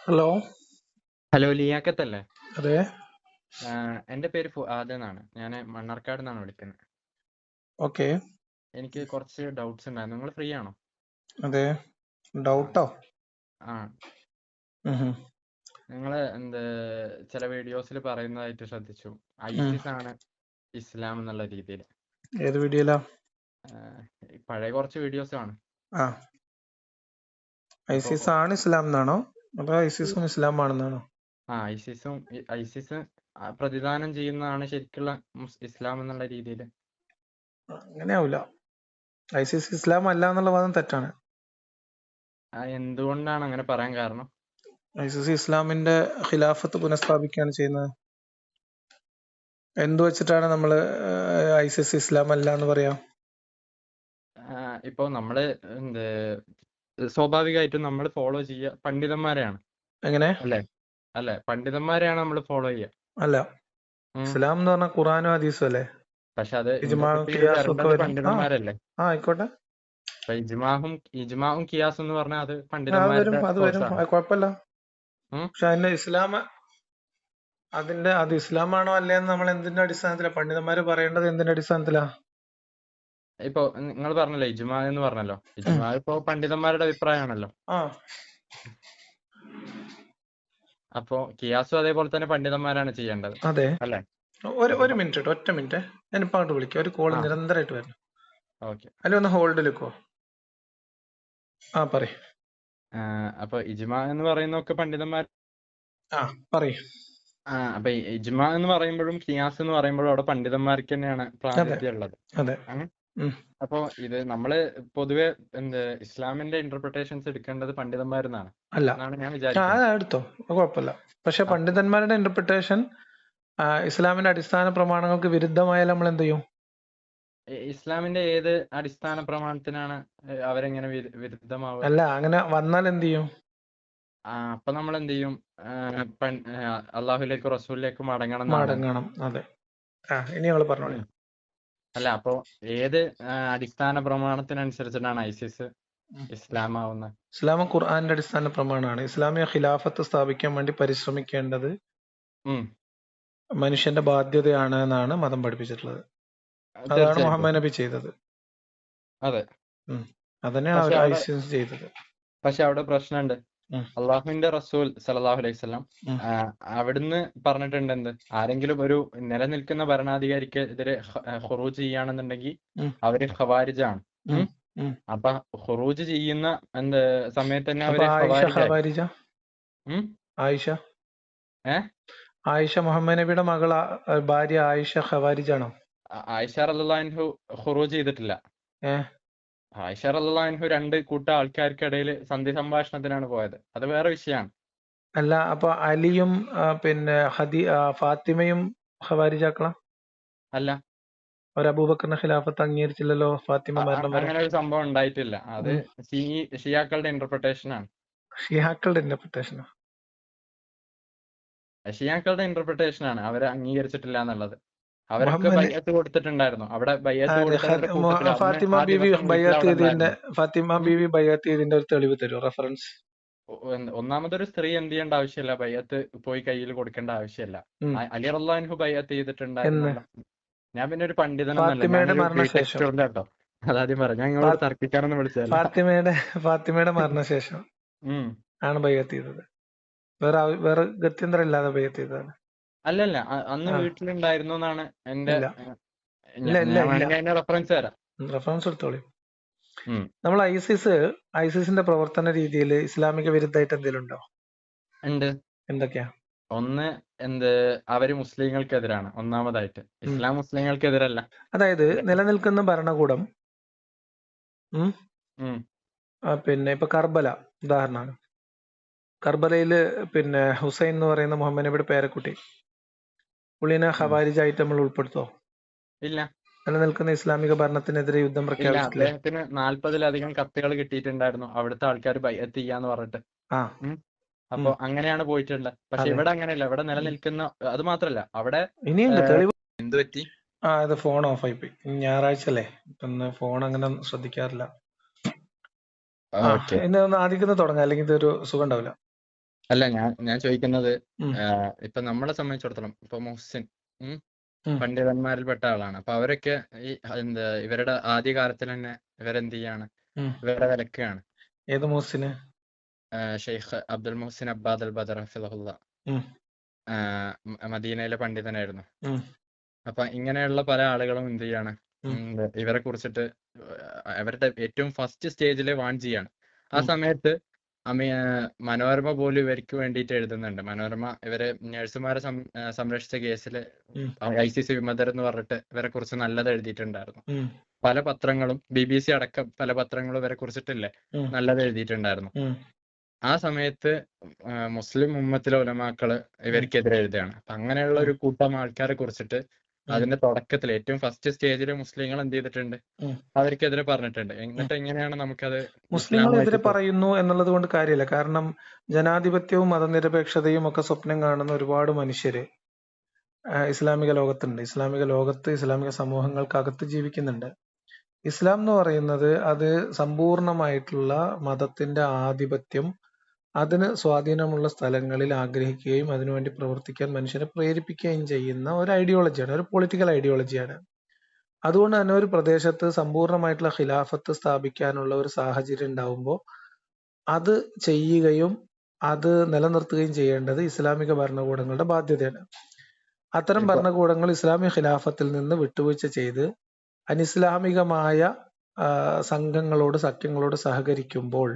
Hello. Hello, ലിയാക്കത്തല്ലേ? അതെ. എൻ്റെ പേര് ഫുആദ് എന്നാണ്. ഞാൻ മണ്ണാർക്കാട് നിന്നാണ് വിളിക്കുന്നത്. ഓക്കെ. എനിക്ക് കുറച്ച് ഡൗട്ട്സ് ഉണ്ടായിരുന്നു. നിങ്ങൾ ഫ്രീ ആണോ? അതെ. ആ ഡൗട്ടോ? ആ നിങ്ങൾ ചില വീഡിയോസിൽ പറയുന്നതായിട്ട് ശ്രദ്ധിച്ചു, ഐസിസ് ആണ് ഇസ്ലാം എന്നുള്ള രീതിയിൽ. ഏത് വീഡിയോയിലാ? പഴയ കുറച്ച് വീഡിയോസ് ആണ്. ആ, അപ്പോൾ ഐസിസ് ആണ് ഇസ്ലാം എന്നാണോ അതോ ഐസിസും ഇസ്ലാം ആണെന്നാണോ? ഐസിസ് പ്രതിദാനം ചെയ്യുന്നതാണ് ശരിക്കുള്ള ഇസ്ലാം എന്നുള്ള രീതിയിൽ. അങ്ങനെ ആവില്ല. ഐസിസ് ഇസ്ലാം അല്ല എന്നുള്ള വാദം തെറ്റാണ്. എന്തുകൊണ്ടാണ് അങ്ങനെ പറയാൻ കാരണം? ഐസിസ് ഇസ്ലാമിന്റെ ഖിലാഫത്ത് പുനഃസ്ഥാപിക്കുകയാണ് ചെയ്യുന്നത്. എന്തു വെച്ചിട്ടാണ് നമ്മള് ഐസിസ് ഇസ്ലാം അല്ല എന്ന് പറയാം? ഇപ്പോൾ നമ്മള് സ്വാഭാവികമായിട്ടും നമ്മൾ ഫോളോ ചെയ്യുക പണ്ഡിതന്മാരെയാണ്. എങ്ങനെ? അല്ലെ, പണ്ഡിതന്മാരെയാണ് നമ്മൾ ഫോളോ ചെയ്യുക. അല്ല, ഇസ്ലാം എന്ന് പറഞ്ഞാൽ ഖുറാനും ഹദീസും അല്ലേ? പക്ഷെ അത് ഇജ്മാഉം ഇന്റർപ്രറ്റ് ചെയ്ത് ഖിയാസും ഒക്കെ തരേണ്ടത് വരും. പണ്ഡിതന്മാരല്ലേ? ആയിക്കോട്ടെ. അപ്പൊ ഇജ്മാഉം ഖിയാസ് എന്ന് പറഞ്ഞാൽ അത് അത് വരും, പണ്ഡിതന്മാരുടെ അത് വരും, കോഴ്സാണ്. കുഴപ്പമില്ല. പക്ഷെ അതിന്റെ ഇസ്ലാം അത് ഇസ്ലാമാണോ അല്ലേന്ന് നമ്മൾ എന്തിന്റെ അടിസ്ഥാനത്തിലാ പണ്ഡിതന്മാര് പറയേണ്ടത്? എന്തിന്റെ അടിസ്ഥാനത്തിലാ? ഇപ്പൊ നിങ്ങൾ പറഞ്ഞല്ലോ ഇജ്മാ എന്ന് പറഞ്ഞല്ലോ. ഇജ്മാ ഇപ്പൊ പണ്ഡിതന്മാരുടെ അഭിപ്രായമാണല്ലോ. അപ്പോ ഖിയാസും അതേപോലെ തന്നെ പണ്ഡിതന്മാരാണ് ചെയ്യേണ്ടത്. അതെ. അല്ലേ? ഒരു മിനിറ്റ് കേട്ടോ, ഒറ്റ മിനിറ്റ്. ഞാനിപ്പോ അങ്ങോട്ട് വിളിക്കാം. ഒരു കോള് നിരന്തരമായിട്ട് വരുന്നു. ഓക്കെ. അല്ല, ഒന്ന് ഹോൾഡിൽ വെക്കോ. പറയ്. അപ്പൊ ഇജ്മാ എന്ന് പറയുന്നൊക്കെ പണ്ഡിതന്മാർ. പറയ്. അപ്പൊ ഇജ്മാ എന്ന് പറയുമ്പോഴും ഖിയാസ് എന്ന് പറയുമ്പോഴും അവിടെ പണ്ഡിതന്മാർക്ക് തന്നെയാണ് പ്രാതിനിധ്യം ഉള്ളത്. അതെ. അപ്പോ ഇത് നമ്മള് പൊതുവെ ഇസ്ലാമിന്റെ ഇന്റർപ്രിട്ടേഷൻസ് എടുക്കേണ്ടത് പണ്ഡിതന്മാരെന്നാണ് ഞാൻ വിചാരിക്കുന്നത്. എടുത്തോ, കുഴപ്പമില്ല. പക്ഷെ പണ്ഡിതന്മാരുടെ ഇന്റർപ്രിട്ടേഷൻ ഇസ്ലാമിന്റെ അടിസ്ഥാന പ്രമാണങ്ങൾക്ക് വിരുദ്ധമായാൽ നമ്മൾ എന്ത് ചെയ്യും? ഇസ്ലാമിന്റെ ഏത് അടിസ്ഥാന പ്രമാണത്തിനാണ് അവരെങ്ങനെ വിരുദ്ധമാവുക? അല്ല, അങ്ങനെ വന്നാൽ എന്ത് ചെയ്യും? അപ്പൊ നമ്മൾ എന്ത് ചെയ്യും? അള്ളാഹുലേക്ക് റസൂലിലേക്ക് മടങ്ങണം. അതെ. ഇനി ഞങ്ങൾ പറഞ്ഞോളൂ. അല്ല, അപ്പൊ ഏത് അടിസ്ഥാന പ്രമാണത്തിനനുസരിച്ചിട്ടാണ് ഐസിസ് ഇസ്ലാം ആവുന്നത്? ഇസ്ലാം ഖുർആന്റെ അടിസ്ഥാന പ്രമാണമാണ്. ഇസ്ലാമിക ഖിലാഫത്ത് സ്ഥാപിക്കാൻ വേണ്ടി പരിശ്രമിക്കേണ്ടത് മനുഷ്യന്റെ ബാധ്യതയാണ് എന്നാണ് മതം പഠിപ്പിച്ചിട്ടുള്ളത്. അതാണ് മുഹമ്മദ് നബി ചെയ്തത്. അതെ, അതന്നെയാണ് അവർ ഐസിസ് ചെയ്തത്. പക്ഷെ അവിടെ പ്രശ്നമുണ്ട്. അള്ളാഹുവിന്റെ റസൂൽ സല്ലല്ലാഹു അലൈഹി വസല്ലം അവിടുന്ന് പറഞ്ഞിട്ടുണ്ട്, ആരെങ്കിലും ഒരു നിലനിൽക്കുന്ന ഭരണാധികാരിക്കെതിരെ ഖുറൂജ് ചെയ്യുകയാണെന്നുണ്ടെങ്കിൽ അവര് ഖവാരിജാണ്. അപ്പൊ ഖുറൂജ് ചെയ്യുന്ന സമയത്ത് തന്നെ അവര് ആയിഷ മുഹമ്മദ് നബിയുടെ മകള ഭാര്യ ആയിഷ ഖവാരിജാണോ? ആയിഷ റളിയല്ലാഹു അൻഹു ഖുറൂജ് ചെയ്തിട്ടില്ല. ആയിഷ റളിയല്ലാഹു അൻഹു രണ്ട് കൂട്ടം ആൾക്കാർക്കിടയിൽ സന്ധി സംഭാഷണത്തിനാണ് പോയത്. അത് വേറെ വിഷയമാണ്. അല്ല, അപ്പൊ അലിയും പിന്നെ ഫാത്തിമയും ഖവാരിജാക്കളാ? അല്ല, ഒരു അബൂബക്കറിന്റെ ഖിലാഫത്ത് അംഗീകരിച്ചില്ലല്ലോ ഫാത്തിമ മരണം വരെ. അങ്ങനെ ഒരു സംഭവം ഉണ്ടായിട്ടില്ല. അത് ഷിയാക്കളുടെ ഇന്റർപ്രിട്ടേഷൻ ആണ്. ഷിയാക്കളുടെ ഇന്റർപ്രിട്ടേഷനോ? ഷിയാക്കളുടെ ഇന്റർപ്രിട്ടേഷൻ ആണ്. അവരെ അംഗീകരിച്ചിട്ടില്ല എന്നുള്ളത്. അവരൊക്കെ ബൈഅത്ത് കൊടുത്തിട്ടുണ്ടായിരുന്നു. അവിടെ ഫാത്തിമ ബീവി ബൈഅത്ത് ചെയ്തതിന്റെ ഒരു തെളിവ് തരുമോ? റെഫറൻസ്. ഒന്നാമതൊരു സ്ത്രീ എന്ത് ചെയ്യേണ്ട ആവശ്യമില്ല, ബൈഅത്ത് പോയി കയ്യിൽ കൊടുക്കേണ്ട ആവശ്യമില്ല. അലി റളിയല്ലാഹു അൻഹു ബൈഅത്ത് ചെയ്തിട്ടുണ്ടായിരുന്നു. ഞാൻ പിന്നെ ഒരു പണ്ഡിതനൊന്നല്ല കേട്ടോ, അതാദ്യം പറയാം. ഞാൻ ഇങ്ങോട്ട് തർക്കിക്കാനൊന്നും വിളിച്ചതല്ല. ഫാത്തിമയുടെ മരണശേഷം ആണ് ബൈഅത്ത് ചെയ്തത്. വേറെ ഗത്യന്തരം ഇല്ലാതെ ബൈഅത്ത് ചെയ്തതാണ്. അല്ലല്ല, അന്ന് വീട്ടിലുണ്ടായിരുന്നു എന്നാണ് എന്റെ. റെഫറൻസ് തരാം. റെഫറൻസ് എടുത്തോളൂ. നമ്മൾ ഐസിസിന്റെ പ്രവർത്തന രീതിയിൽ ഇസ്ലാമിക വിരുദ്ധമായിട്ട് എന്തെങ്കിലും ഉണ്ടോ? ഉണ്ട്. എന്തൊക്കെയാ? ഒന്ന്, അവര് മുസ്ലിങ്ങൾക്കെതിരാണ്. ഒന്നാമതായിട്ട് ഇസ്ലാം മുസ്ലിങ്ങൾക്കെതിരല്ല. അതായത് നിലനിൽക്കുന്ന ഭരണകൂടം പിന്നെ ഇപ്പൊ കർബല ഉദാഹരണമാണ്. കർബലയില് പിന്നെ ഹുസൈൻ എന്ന് പറയുന്ന മുഹമ്മദ് നബിയുടെ പേരക്കുട്ടി, പുള്ളിനെ ഖവാരിജായിട്ട് നമ്മൾ ഉൾപ്പെടുത്തോ? ഇല്ല. നിലനിൽക്കുന്ന ഇസ്ലാമിക ഭരണത്തിനെതിരെ യുദ്ധം പ്രഖ്യാപിച്ചിട്ടില്ല. അദ്ദേഹത്തിന് 40-ലധികം കത്തുകൾ കിട്ടിയിട്ടുണ്ടായിരുന്നു അവിടുത്തെ ആൾക്കാർ ബൈഅത്ത് ചെയ്യാന്ന് പറഞ്ഞിട്ട്. അപ്പൊ അങ്ങനെയാണ് പോയിട്ടുള്ളത്. പക്ഷെ ഇവിടെ അങ്ങനെയല്ല. ഇവിടെ നിലനിൽക്കുന്ന, അത് മാത്രല്ല അവിടെ ഇനിയുണ്ട് തെളിവ്. എന്ത് പറ്റി? ഇത് ഫോൺ ഓഫ് ആയി പോയി. ഞായറാഴ്ച അല്ലേ, ഫോൺ അങ്ങനെ ശ്രദ്ധിക്കാറില്ല. ഇനി ഒന്ന് ആദ്യം തുടങ്ങാം, അല്ലെങ്കിൽ ഇതൊരു സുഖം ഉണ്ടാവില്ല. അല്ല, ഞാൻ ചോദിക്കുന്നത് ഇപ്പൊ നമ്മളെ സംബന്ധിച്ചിടത്തോളം ഇപ്പൊ മുഹ്സിൻ പണ്ഡിതന്മാരിൽപ്പെട്ട ആളാണ്. അപ്പൊ അവരൊക്കെ ഈ ഇവരുടെ ആദ്യകാലത്തിൽ തന്നെ ഇവരെന്ത് ചെയ്യാണ്, ഇവരുടെ വിലക്കാണ്. ഏത് മുഹ്സിന്? ഷെയ്ഖ് അബ്ദുൽ മുഹ്സിൻ അബ്ബാദ് അൽ ബദർ ഹഫിളഹുല്ല, മദീനയിലെ പണ്ഡിതനായിരുന്നു. അപ്പൊ ഇങ്ങനെയുള്ള പല ആളുകളും എന്ത് ചെയ്യാണ്, ഇവരെ കുറിച്ചിട്ട് അവരുടെ ഏറ്റവും ഫസ്റ്റ് സ്റ്റേജിൽ വാൺ ചെയ്യാണ്. ആ സമയത്ത് മനോരമ പോലും ഇവർക്ക് വേണ്ടിയിട്ട് എഴുതുന്നുണ്ട്. മനോരമ ഇവരെ നഴ്സുമാരെ സംരക്ഷിച്ച കേസിൽ ICC വിമതർ എന്ന് പറഞ്ഞിട്ട് ഇവരെ കുറിച്ച് നല്ലത് എഴുതിയിട്ടുണ്ടായിരുന്നു. പല പത്രങ്ങളും BBC അടക്കം പല പത്രങ്ങളും ഇവരെ കുറിച്ചിട്ടില്ലേ നല്ലത് എഴുതിയിട്ടുണ്ടായിരുന്നു. ആ സമയത്ത് മുസ്ലിം ഉമ്മത്തിലെ ഉലമാക്കള് ഇവർക്കെതിരെ എഴുതുകയാണ്. അപ്പൊ അങ്ങനെയുള്ള ഒരു കൂട്ടം ആൾക്കാരെ കുറിച്ചിട്ട് അതിന്റെ തുടക്കത്തിൽ ഏറ്റവും ഫസ്റ്റ് സ്റ്റേജിൽ മുസ്ലിങ്ങൾ എന്ത് ചെയ്തിട്ടുണ്ട്, അവർക്കെതിരെ പറഞ്ഞിട്ടുണ്ട്. എന്നിട്ട് എങ്ങനെയാണ് നമുക്കത് മുസ്ലിങ്ങളെതിരെ പറയുന്നു എന്നുള്ളത് കൊണ്ട് കാര്യമില്ല. കാരണം ജനാധിപത്യവും മതനിരപേക്ഷതയും ഒക്കെ സ്വപ്നം കാണുന്ന ഒരുപാട് മനുഷ്യര് ഇസ്ലാമിക ലോകത്തുണ്ട്. ഇസ്ലാമിക ലോകത്ത് ഇസ്ലാമിക സമൂഹങ്ങൾക്കകത്ത് ജീവിക്കുന്നുണ്ട്. ഇസ്ലാം എന്ന് പറയുന്നത് അത് സമ്പൂർണമായിട്ടുള്ള മതത്തിന്റെ ആധിപത്യം, അതിന് സ്വാധീനമുള്ള സ്ഥലങ്ങളിൽ ആഗ്രഹിക്കുകയും അതിനുവേണ്ടി പ്രവർത്തിക്കാൻ മനുഷ്യരെ പ്രേരിപ്പിക്കുകയും ചെയ്യുന്ന ഒരു ഐഡിയോളജിയാണ്, ഒരു പൊളിറ്റിക്കൽ ഐഡിയോളജിയാണ്. അതുകൊണ്ട് തന്നെ ഒരു പ്രദേശത്ത് സമ്പൂർണമായിട്ടുള്ള ഖിലാഫത്ത് സ്ഥാപിക്കാനുള്ള ഒരു സാഹചര്യം ഉണ്ടാവുമ്പോൾ അത് ചെയ്യുകയും അത് നിലനിർത്തുകയും ചെയ്യേണ്ടത് ഇസ്ലാമിക ഭരണകൂടങ്ങളുടെ ബാധ്യതയാണ്. അത്തരം ഭരണകൂടങ്ങൾ ഇസ്ലാമിക ഖിലാഫത്തിൽ നിന്ന് വിട്ടുവീഴ്ച ചെയ്ത് അനിസ്ലാമികമായ സംഘങ്ങളോട് സഖ്യങ്ങളോട് സഹകരിക്കുമ്പോൾ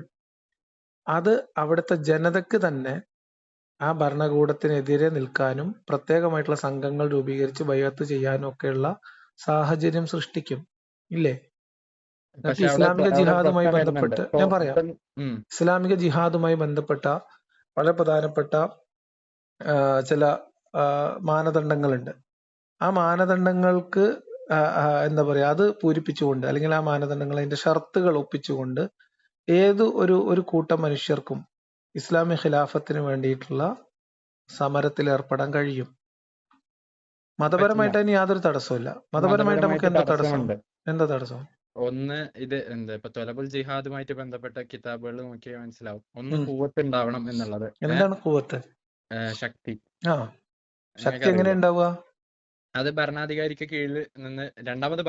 അത് അവിടുത്തെ ജനതയ്ക്ക് തന്നെ ആ ഭരണകൂടത്തിനെതിരെ നിൽക്കാനും പ്രത്യേകമായിട്ടുള്ള സംഘങ്ങൾ രൂപീകരിച്ച് ബൈഅത്ത് ചെയ്യാനും ഒക്കെയുള്ള സാഹചര്യം സൃഷ്ടിക്കും, ഇല്ലേ? ഇസ്ലാമിക ജിഹാദുമായി ബന്ധപ്പെട്ട് ഞാൻ പറയാം. ഇസ്ലാമിക ജിഹാദുമായി ബന്ധപ്പെട്ട വളരെ പ്രധാനപ്പെട്ട ചില മാനദണ്ഡങ്ങളുണ്ട്. ആ മാനദണ്ഡങ്ങൾക്ക് എന്താ പറയാ, അത് പൂരിപ്പിച്ചുകൊണ്ട് അല്ലെങ്കിൽ ആ മാനദണ്ഡങ്ങൾ അതിന്റെ ഷർത്തുകൾ ഒപ്പിച്ചുകൊണ്ട് ഒരു കൂട്ടം മനുഷ്യർക്കും ഇസ്ലാമിക ഖിലാഫത്തിന് വേണ്ടിയിട്ടുള്ള സമരത്തിൽ ഏർപ്പെടാൻ കഴിയും. മതപരമായിട്ട് അതിന് യാതൊരു തടസ്സമില്ല. മതപരമായിട്ട് നമുക്ക് എന്താ തടസ്സം? ഒന്ന് ഇത് ഇപ്പൊ തൊലബുൽ ജിഹാദുമായിട്ട് ബന്ധപ്പെട്ട കിതാബുകൾ നോക്കിയാൽ മനസ്സിലാവും. ഒന്ന് ഖുവത്ത് ഉണ്ടാവണം എന്നുള്ളത്. എന്താണ് ഖുവത്ത്? ശക്തി. ശക്തി എങ്ങനെ ഉണ്ടാവുക? അത് ഭരണാധികാരിക്ക് കീഴിൽ നിന്ന് രണ്ടാമത്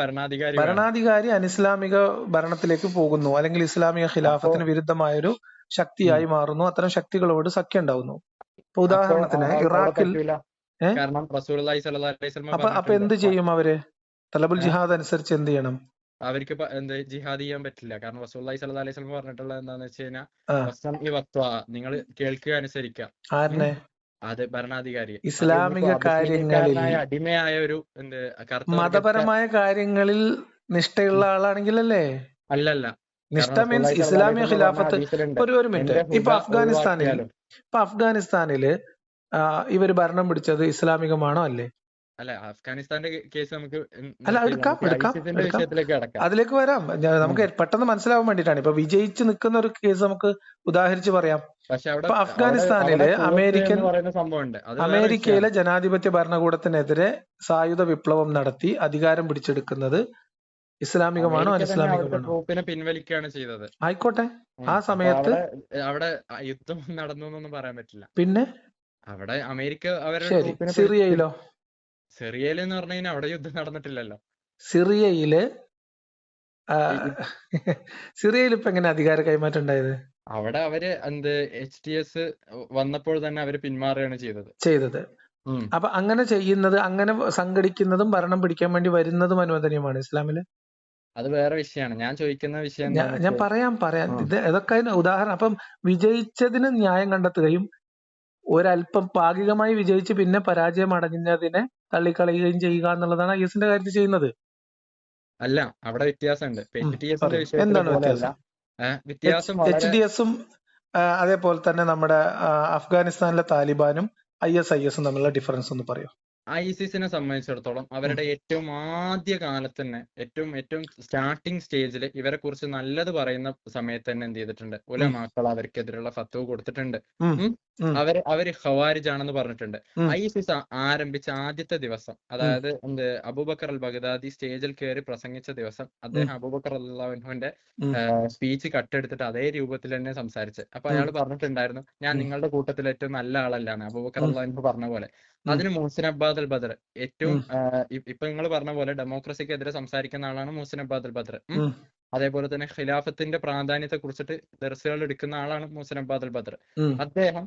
ഭരണാധികാരി അനിസ്ലാമിക ഭരണത്തിലേക്ക് പോകുന്നു, അല്ലെങ്കിൽ ഇസ്ലാമിക ഖിലാഫത്തിന് വിരുദ്ധമായൊരു ശക്തിയായി മാറുന്നു. അത്തരം ശക്തികളോട് സഖ്യം ഉണ്ടാവുന്നു. ഇപ്പൊ ഉദാഹരണത്തിന് ഇറാഖിൽ അപ്പൊ എന്ത് ചെയ്യും അവര്? തലബുൽ ജിഹാദ് അനുസരിച്ച് എന്ത് ചെയ്യണം? അവർക്ക് ജിഹാദ് ചെയ്യാൻ പറ്റില്ല. കാരണം റസൂലുള്ളാഹി സ്വല്ലല്ലാഹി അലൈഹി വസല്ലം പറഞ്ഞിട്ടുള്ളത് എന്താന്ന് വെച്ച് കഴിഞ്ഞാൽ നിങ്ങൾ കേൾക്കുക, അനുസരിക്കുക. ആരനെ? അത് ഭരണാധികാരി. ഇസ്ലാമിക കാര്യങ്ങളിൽ അടിമയായ ഒരു മതപരമായ കാര്യങ്ങളിൽ നിഷ്ഠയുള്ള ആളാണെങ്കിലല്ലേ? അല്ലല്ല, നിഷ്ഠ മീൻസ് ഇസ്ലാമിക ഖിലാഫത്ത്. ഒരു മിനിറ്റ്. ഇപ്പൊ അഫ്ഗാനിസ്ഥാനില് ഇവര് ഭരണം പിടിച്ചത് ഇസ്ലാമികമാണോ അല്ലേ? അല്ല, അഫ്ഗാനിസ്ഥാന്റെ കേസ് നമുക്ക് അതിലേക്ക് വരാം. നമുക്ക് പെട്ടെന്ന് മനസ്സിലാവാൻ വേണ്ടിയിട്ടാണ്. ഇപ്പൊ വിജയിച്ച് നിൽക്കുന്ന ഒരു കേസ് നമുക്ക് ഉദാഹരിച്ച് പറയാം. ഇപ്പൊ അഫ്ഗാനിസ്ഥാനില് അമേരിക്കയിലെ ജനാധിപത്യ ഭരണകൂടത്തിനെതിരെ സായുധ വിപ്ലവം നടത്തി അധികാരം പിടിച്ചെടുക്കുന്നത് ഇസ്ലാമികമാണോ അനിസ്ലാമികമാണോ? പിൻവലിക്കുകയാണ് ചെയ്തത്. ആയിക്കോട്ടെ. ആ സമയത്ത് അവിടെ യുദ്ധം നടന്നു എന്നൊന്നും പറയാൻ പറ്റില്ല. പിന്നെ അവിടെ അമേരിക്ക അവരുടെ സിറിയയിലോ? സിറിയയിൽ എന്ന് പറഞ്ഞു കഴിഞ്ഞാൽ അവിടെ യുദ്ധം നടന്നിട്ടില്ലല്ലോ. സിറിയയില് ഇപ്പൊ എങ്ങനെ അധികാര കൈമാറ്റം ഉണ്ടായത്? അവിടെ അവര് HTS വന്നപ്പോൾ തന്നെ അവര് പിന്മാറുകയാണ് ചെയ്തത്. അപ്പൊ അങ്ങനെ ചെയ്യുന്നത്, അങ്ങനെ സംഘടിക്കുന്നതും ഭരണം പിടിക്കാൻ വേണ്ടി വരുന്നതും അനുവദനീയമാണ് ഇസ്ലാമില്. അത് വേറെ വിഷയമാണ്. ഞാൻ ചോദിക്കുന്ന വിഷയം ഞാൻ പറയാം. ഇതൊക്കെ ഉദാഹരണം. അപ്പം വിജയിച്ചതിന് ന്യായം കണ്ടെത്തുകയും ഒരല്പം ഭാഗികമായി വിജയിച്ച് പിന്നെ പരാജയം അടഞ്ഞതിനെ തള്ളിക്കളയുകയും ചെയ്യുക എന്നുള്ളതാണ് IS കാര്യത്തിൽ ചെയ്യുന്നത്. അല്ല, അവിടെ വ്യത്യാസമുണ്ട്. എന്താണ് വ്യത്യാസം? HDS-ഉം അതേപോലെ തന്നെ നമ്മുടെ അഫ്ഗാനിസ്ഥാനിലെ താലിബാനും ISIS-ഉം തമ്മിലുള്ള ഡിഫറൻസ് ഒന്ന് പറയോ? ഐസിസിനെ സംബന്ധിച്ചിടത്തോളം അവരുടെ ഏറ്റവും ആദ്യ കാലത്ത് തന്നെ ഏറ്റവും സ്റ്റാർട്ടിങ് സ്റ്റേജിൽ ഇവരെ കുറിച്ച് നല്ലത് പറയുന്ന സമയത്ത് തന്നെ എന്ത് ചെയ്തിട്ടുണ്ട്, ഉലമാക്കൾ അവർക്കെതിരെയുള്ള ഫത്വ കൊടുത്തിട്ടുണ്ട്. അവര് ഖവാരിജ് ആണെന്ന് പറഞ്ഞിട്ടുണ്ട്. ഐസിസ് ആരംഭിച്ച ആദ്യത്തെ ദിവസം, അതായത് അബൂബക്കർ അൽ ബഗ്ദാദി സ്റ്റേജിൽ കയറി പ്രസംഗിച്ച ദിവസം അദ്ദേഹം അബൂബക്കർ റളിയല്ലാഹു അൻഹുവിന്റെ സ്പീച്ച് കട്ടെടുത്തിട്ട് അതേ രൂപത്തിൽ തന്നെ സംസാരിച്ച്. അപ്പൊ അയാൾ പറഞ്ഞിട്ടുണ്ടായിരുന്നു, ഞാൻ നിങ്ങളുടെ കൂട്ടത്തിൽ ഏറ്റവും നല്ല ആളല്ലാണ്, അബൂബക്കർ റളിയല്ലാഹു അൻഹു പറഞ്ഞ പോലെ. അതിന് മുഹ്സിൻ അബ്ബാദ് അൽ ബദർ ഏറ്റവും ഇപ്പൊ നിങ്ങൾ പറഞ്ഞ പോലെ ഡെമോക്രസിക്കെതിരെ സംസാരിക്കുന്ന ആളാണ് മുഹ്സിൻ അബ്ബാദ് അൽ ബദർ. അതേപോലെ തന്നെ ഖിലാഫത്തിന്റെ പ്രാധാന്യത്തെ കുറിച്ചിട്ട് ദർസുകൾ എടുക്കുന്ന ആളാണ് മുഹ്സിൻ അബ്ബാദ് അൽ ബദർ. അദ്ദേഹം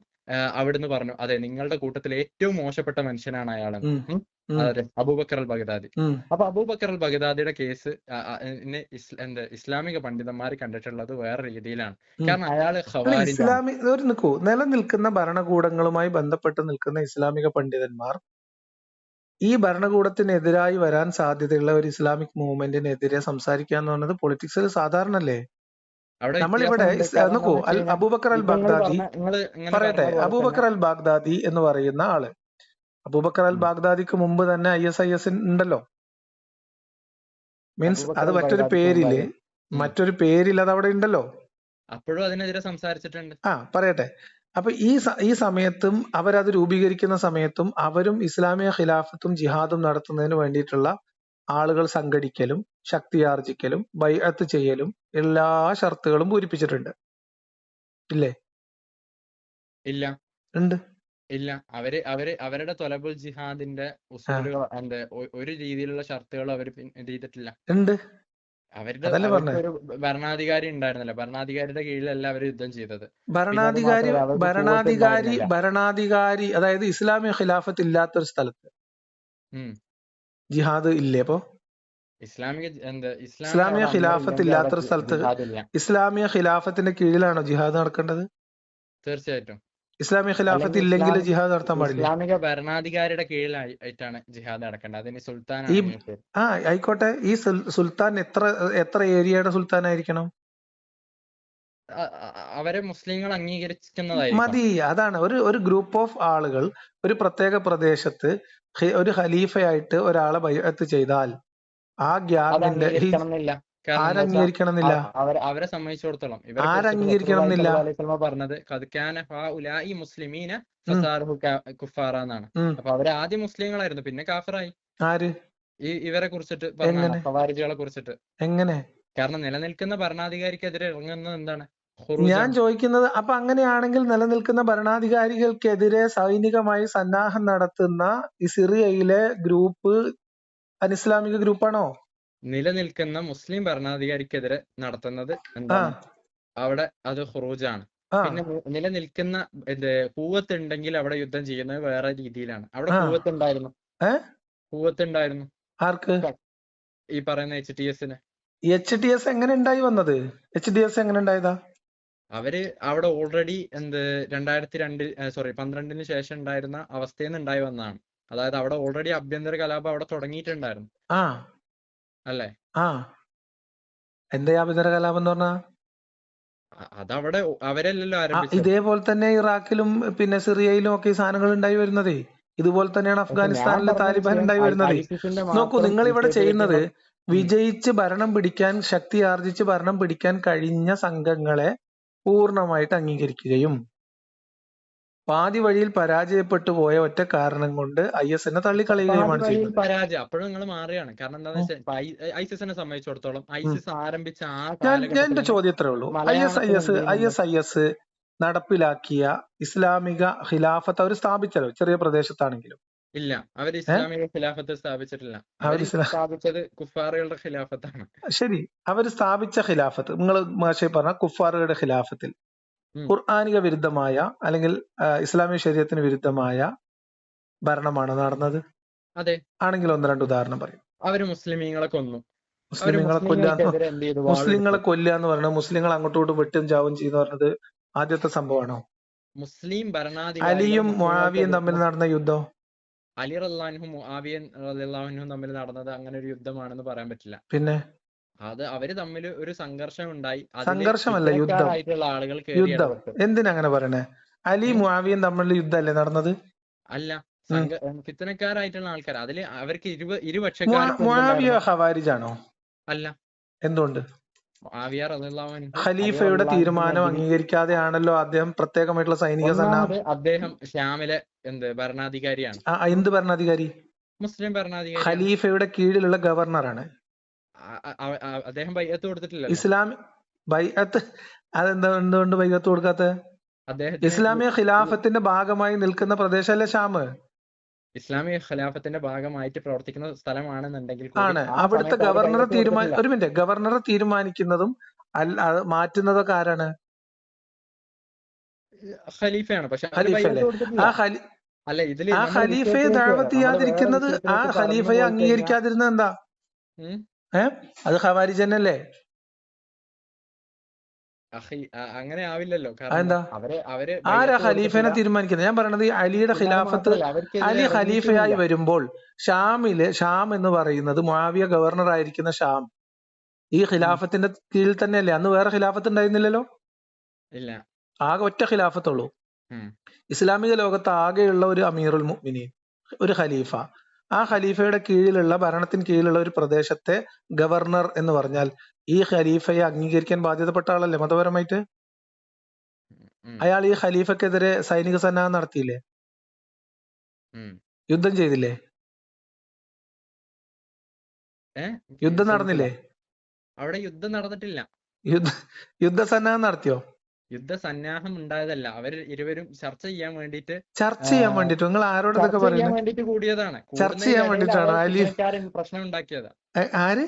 അവിടുന്ന് പറഞ്ഞു, അതെ നിങ്ങളുടെ കൂട്ടത്തിൽ ഏറ്റവും മോശപ്പെട്ട മനുഷ്യനാണ് അയാളെന്ന്, അതെ അബൂബക്കർ അൽ ബഗ്ദാദി. അപ്പൊ അബൂബക്കർ അൽ ബഗ്ദാദിയുടെ കേസ് ഇസ്ലാമിക പണ്ഡിതന്മാർ കണ്ടിട്ടുള്ളത് വേറെ രീതിയിലാണ്. കാരണം അയാള് നിലനിൽക്കുന്ന ഭരണകൂടങ്ങളുമായി ബന്ധപ്പെട്ട് നിൽക്കുന്ന ഇസ്ലാമിക പണ്ഡിതന്മാർ ഈ ഭരണകൂടത്തിനെതിരായി വരാൻ സാധ്യതയുള്ള ഒരു ഇസ്ലാമിക് മൂവ്മെന്റിനെതിരെ സംസാരിക്കുക എന്ന് പറയുന്നത് പൊളിറ്റിക്സിൽ സാധാരണ അല്ലേ? നമ്മളിവിടെ നോക്കൂ, അബൂബക്കർ അൽ ബാഗ്ദാദി പറയട്ടെ, അബൂബക്കർ അൽ ബാഗ്ദാദി എന്ന് പറയുന്ന ആള്, അബൂബക്കർ അൽ ബാഗ്ദാദിക്ക് മുമ്പ് തന്നെ ISIS ഉണ്ടല്ലോ. മീൻസ് അത് മറ്റൊരു പേരിൽ അത് അവിടെ ഉണ്ടല്ലോ. അപ്പോഴും അതിനെതിരെ സംസാരിച്ചിട്ടുണ്ട്. പറയട്ടെ. അപ്പൊ ഈ സമയത്തും അവരത് രൂപീകരിക്കുന്ന സമയത്തും അവരും ഇസ്ലാമിക ഖിലാഫത്തും ജിഹാദും നടത്തുന്നതിന് വേണ്ടിയിട്ടുള്ള ആളുകൾ സംഘടിക്കലും ശക്തിയാർജിക്കലും ബൈഅത്ത് ചെയ്യലും എല്ലാ ഷർത്തുകളും പൂരിപ്പിച്ചിട്ടുണ്ട്. ഇല്ലേ? ഇല്ല. ഉണ്ട്. ഇല്ല. അവരുടെ തൊലബുൽ ജിഹാദിന്റെ ഉസൂലുകൾ ഒരു രീതിയിലുള്ള ഷർത്തുകൾ അവർ ചെയ്തിട്ടില്ല. ഉണ്ട്. അവരുടെ ഒരു ഭരണാധികാരി ഉണ്ടായിരുന്നല്ലോ, ഭരണാധികാരിയുടെ കീഴിലല്ല അവർ യുദ്ധം ചെയ്തത്. ഭരണാധികാരി അതായത് ഇസ്ലാമിക ഖിലാഫത്ത് ഇല്ലാത്തൊരു സ്ഥലത്ത് ജിഹാദ് ഇല്ലേ? അപ്പൊ ഇസ്ലാമിക ഖിലാഫത്ത് ഇല്ലാത്തൊരു സ്ഥലത്ത് ഇസ്ലാമിക ഖിലാഫത്തിന്റെ കീഴിലാണോ ജിഹാദ് നടക്കേണ്ടത്? തീർച്ചയായിട്ടും. ഇസ്ലാമിക ഖിലാഫത്ത് ഇല്ലെങ്കിൽ ജിഹാദ് നടത്താൻ പാടില്ല. ഇസ്ലാമിക ഭരണാധികാരിയുടെ കീഴിലായിട്ടാണ് ജിഹാദ് നടക്കേണ്ടത്. അതിന് സുൽത്താൻ ആയിക്കോട്ടെ. ഈ സുൽത്താൻ എത്ര ഏരിയയുടെ സുൽത്താൻ ആയിരിക്കണം? അവരെ മുസ്ലിങ്ങൾ അംഗീകരിക്കുന്നതായിരിക്കും. മതി. അതാണ് ഒരു ഗ്രൂപ്പ് ഓഫ് ആളുകൾ ഒരു പ്രത്യേക പ്രദേശത്ത് ഒരു ഖലീഫയായിട്ട് ഒരാളെ ബൈഅത്ത് ചെയ്താൽ ആ ഗ്യാപ്പിന്റെ ആരംഗീകരിക്കണമെന്നില്ല. അവരെ സംബന്ധിച്ചിടത്തോളം ആരംഗീകരിക്കണമെന്നില്ല പറഞ്ഞത് കുഫാറാന്നാണ്. അപ്പൊ അവര് ആദ്യം മുസ്ലിങ്ങളായിരുന്നു, പിന്നെ കാഫിറായി. ആര്? ഇവരെ കുറിച്ചിട്ട് പറഞ്ഞ ഖവാരിജികളെ കുറിച്ചിട്ട്. എങ്ങനെ? കാരണം നിലനിൽക്കുന്ന ഭരണാധികാരിക്കെതിരെ ഇറങ്ങുന്നത് എന്താണ്? ഞാൻ ചോദിക്കുന്നത്, അപ്പൊ അങ്ങനെയാണെങ്കിൽ നിലനിൽക്കുന്ന ഭരണാധികാരികൾക്കെതിരെ സൈനികമായി സന്നാഹം നടത്തുന്ന ഈ സിറിയയിലെ ഗ്രൂപ്പ് അനിസ്ലാമിക ഗ്രൂപ്പാണോ? നിലനിൽക്കുന്ന മുസ്ലിം ഭരണാധികാരിക്കെതിരെ നടത്തുന്നത് എന്താണ്? അവിടെ അത് ഖുറൂജാണ്. പിന്നെ നിലനിൽക്കുന്ന ഖുവ്വത്തുണ്ടെങ്കിൽ അവിടെ യുദ്ധം ചെയ്യുന്നത് വേറെ രീതിയിലാണ്. അവിടെ ഖുവ്വത്തുണ്ടായിരുന്നു. ആർക്ക്? ഈ പറയുന്ന HTSന്. HTS എങ്ങനെ ഉണ്ടായി വന്നത്? HTS എങ്ങനെ ഉണ്ടായതാ? അവര് അവിടെ ഓൾറെഡി 2012 ശേഷം ഉണ്ടായിരുന്ന അവസ്ഥയിൽ നിന്ന് ഉണ്ടായി വന്നതാണ്. അതായത് അവിടെ ഓൾറെഡി ആഭ്യന്തര കലാപം അവിടെ തുടങ്ങിയിട്ടുണ്ടായിരുന്നു. അല്ലേ? എന്താ ആഭ്യന്തര കലാപം എന്ന് പറഞ്ഞാ? അതവിടെ അവരല്ലല്ലോ ആരംഭിച്ചത്. ഇതേപോലെ തന്നെ ഇറാഖിലും പിന്നെ സിറിയയിലും ഒക്കെ ഈ സാധനങ്ങൾ ഉണ്ടായി വരുന്നതേ. ഇതുപോലെ തന്നെയാണ് അഫ്ഗാനിസ്ഥാനിലെ താലിബാൻ ഉണ്ടായി വരുന്നത്. നോക്കൂ, നിങ്ങൾ ഇവിടെ ചെയ്യുന്നത് വിജയിച്ച് ഭരണം പിടിക്കാൻ, ശക്തി ആർജിച്ച് ഭരണം പിടിക്കാൻ കഴിഞ്ഞ സംഘങ്ങളെ പൂർണ്ണമായിട്ട് അംഗീകരിക്കുകയും പാതി വഴിയിൽ പരാജയപ്പെട്ടു പോയ ഒറ്റ കാരണം കൊണ്ട് ISനെ തള്ളിക്കളയുകയുമാണ് ചെയ്യുന്നത്. പരാജയം അപ്പോഴും നിങ്ങൾ മാറുകയാണ്. കാരണം എന്താണെന്ന് വെച്ചാൽ ISISനെ സംബന്ധിച്ചിടത്തോളം ISIS ആരംഭിച്ച ഞാൻ എന്റെ ചോദ്യം ഇത്രേ ഉള്ളൂ. ISIS നടപ്പിലാക്കിയ ഇസ്ലാമിക ഖിലാഫത്ത് അവർ സ്ഥാപിച്ചല്ലോ, ചെറിയ പ്രദേശത്താണെങ്കിലും. ഇല്ല, അവർ ഇസ്ലാമിക ഖിലാഫത്ത് സ്ഥാപിച്ചിട്ടില്ല. സ്ഥാപിച്ചത് കുഫാറുകളുടെ ഖിലാഫത്താണ്. ശരി, അവർ സ്ഥാപിച്ച ഖിലാഫത്ത് നിങ്ങൾ മാഷെ പറഞ്ഞ കുഫാറുകളുടെ ഖിലാഫത്തിൽ ഖുർആനിക വിരുദ്ധമായ അല്ലെങ്കിൽ ഇസ്ലാമിക ശരീഅത്തിന് വിരുദ്ധമായ ഭരണമാണ് നടന്നത്. അതെ. ആണെങ്കിൽ 1-2 ഉദാഹരണം പറയും. അവര് മുസ്ലിമീങ്ങളെ കൊന്നു. മുസ്ലിങ്ങളെ കൊല്ലുക എന്ന് പറഞ്ഞത് മുസ്ലിങ്ങൾ അങ്ങോട്ടും ഇങ്ങോട്ടും വെട്ടും ചാവും ചെയ്യുന്ന പറഞ്ഞത് ആദ്യത്തെ സംഭവമാണോ? മുസ്ലിം ഭരണാധികാരി അലിയും മുആവിയയും തമ്മിൽ നടന്ന യുദ്ധം, അലി റളിയല്ലാഹു മുആവിയ റളിയല്ലാഹു തമ്മിൽ നടന്നത് അങ്ങനെ ഒരു യുദ്ധമാണെന്ന് പറയാൻ പറ്റില്ല. പിന്നെ അത് അവര് തമ്മിൽ ഒരു സംഘർഷം ഉണ്ടായി. സംഘർഷമല്ല, യുദ്ധം. ആളുകൾ യുദ്ധം എന്തിനാ അങ്ങനെ പറയണേ? അലി മുആവിയയും തമ്മിലുള്ള യുദ്ധമല്ലേ നടന്നത്? അല്ല, ഫിത്തനക്കാരായിട്ടുള്ള ആൾക്കാർ. അതില് അവർക്ക് മുആവിയ ഖവാരിജാണോ? അല്ല. എന്തുകൊണ്ട്? മുആവിയ റളിയല്ലാഹു അൻഹു ഖലീഫയുടെ തീരുമാനം അംഗീകരിക്കാതെയാണല്ലോ അദ്ദേഹം പ്രത്യേകമായിട്ടുള്ള സൈനിക സന്നാഹം. അദ്ദേഹം ഷ്യാമിലെ ഭരണാധികാരിയാണ്. എന്ത് ഭരണാധികാരി? മുസ്ലിം ഭരണാധികാരി. ഖലീഫയുടെ കീഴിലുള്ള ഗവർണറാണ്. അദ്ദേഹം ബൈഅത്ത് കൊടുത്തിട്ടില്ല. ഇസ്ലാമി ബൈഅത്ത് എന്തുകൊണ്ട് ബൈഅത്ത് കൊടുക്കാത്ത? ഇസ്ലാമിക ഖിലാഫത്തിന്റെ ഭാഗമായി നിൽക്കുന്ന പ്രദേശമല്ലേ ഷാം? ഇസ്ലാമിക ഖിലാഫത്തിന്റെ ഭാഗമായിട്ട് പ്രവർത്തിക്കുന്ന സ്ഥലമാണെന്നുണ്ടെങ്കിൽ ആണ്. അവിടുത്തെ ഗവർണറെ തീരുമാനിക്കുന്നതും മാറ്റുന്നതൊക്കെ ആരാണ്? ഖലീഫയാണ്. പക്ഷെ ആ ഖലീഫയെ ദഅവത്ത് ചെയ്യാതിരിക്കുന്നത്, ആ ഖലീഫയെ അംഗീകരിക്കാതിരുന്നത് എന്താ? അത് ഖവാരിജ് തന്നെയല്ലേ? അങ്ങനെ ആവില്ലല്ലോ. എന്താ ആരാ ഖലീഫനെ തീരുമാനിക്കുന്നത്? ഞാൻ പറയണത് അലിയുടെ ഖിലാഫത്ത്, അലി ഖലീഫയായി വരുമ്പോൾ ഷാം എന്ന് പറയുന്നത് മുആവിയ ഗവർണർ ആയിരിക്കുന്ന ഷാം ഈ ഖിലാഫത്തിന്റെ കീഴിൽ തന്നെയല്ലേ? അന്ന് വേറെ ഖിലാഫത്ത് ഉണ്ടായിരുന്നില്ലല്ലോ. ഇല്ല, ആകെ ഒറ്റ ഖിലാഫത്തുള്ളൂ. ഇസ്ലാമിക ലോകത്ത് ആകെയുള്ള ഒരു അമീറുൽ മുഅ്മിനീൻ, ഒരു ഖലീഫ. ആ ഖലീഫയുടെ കീഴിലുള്ള, ഭരണത്തിന് കീഴിലുള്ള ഒരു പ്രദേശത്തെ ഗവർണർ എന്ന് പറഞ്ഞാൽ ഈ ഖലീഫയെ അംഗീകരിക്കാൻ ബാധ്യതപ്പെട്ട ആളല്ലേ മതപരമായിട്ട്? അയാൾ ഈ ഖലീഫക്കെതിരെ സൈനിക സന്നാഹം നടത്തിയില്ലേ? യുദ്ധം ചെയ്തില്ലേ? യുദ്ധം നടന്നില്ലേ? അവിടെ യുദ്ധം നടന്നിട്ടില്ല. യുദ്ധസന്നാഹം നടത്തിയോ? യുദ്ധസന്നാഹം ഉണ്ടായതല്ല, അവർ ഇരുവരും ചർച്ച ചെയ്യാൻ വേണ്ടിട്ട് നിങ്ങൾ ആരോട് ഇതൊക്കെ പറയുന്നത്? കൂടിയതാണ്. ചർച്ച ചെയ്യാൻ വേണ്ടിട്ടാണ് പ്രശ്നം ഉണ്ടാക്കിയത്. ആര്?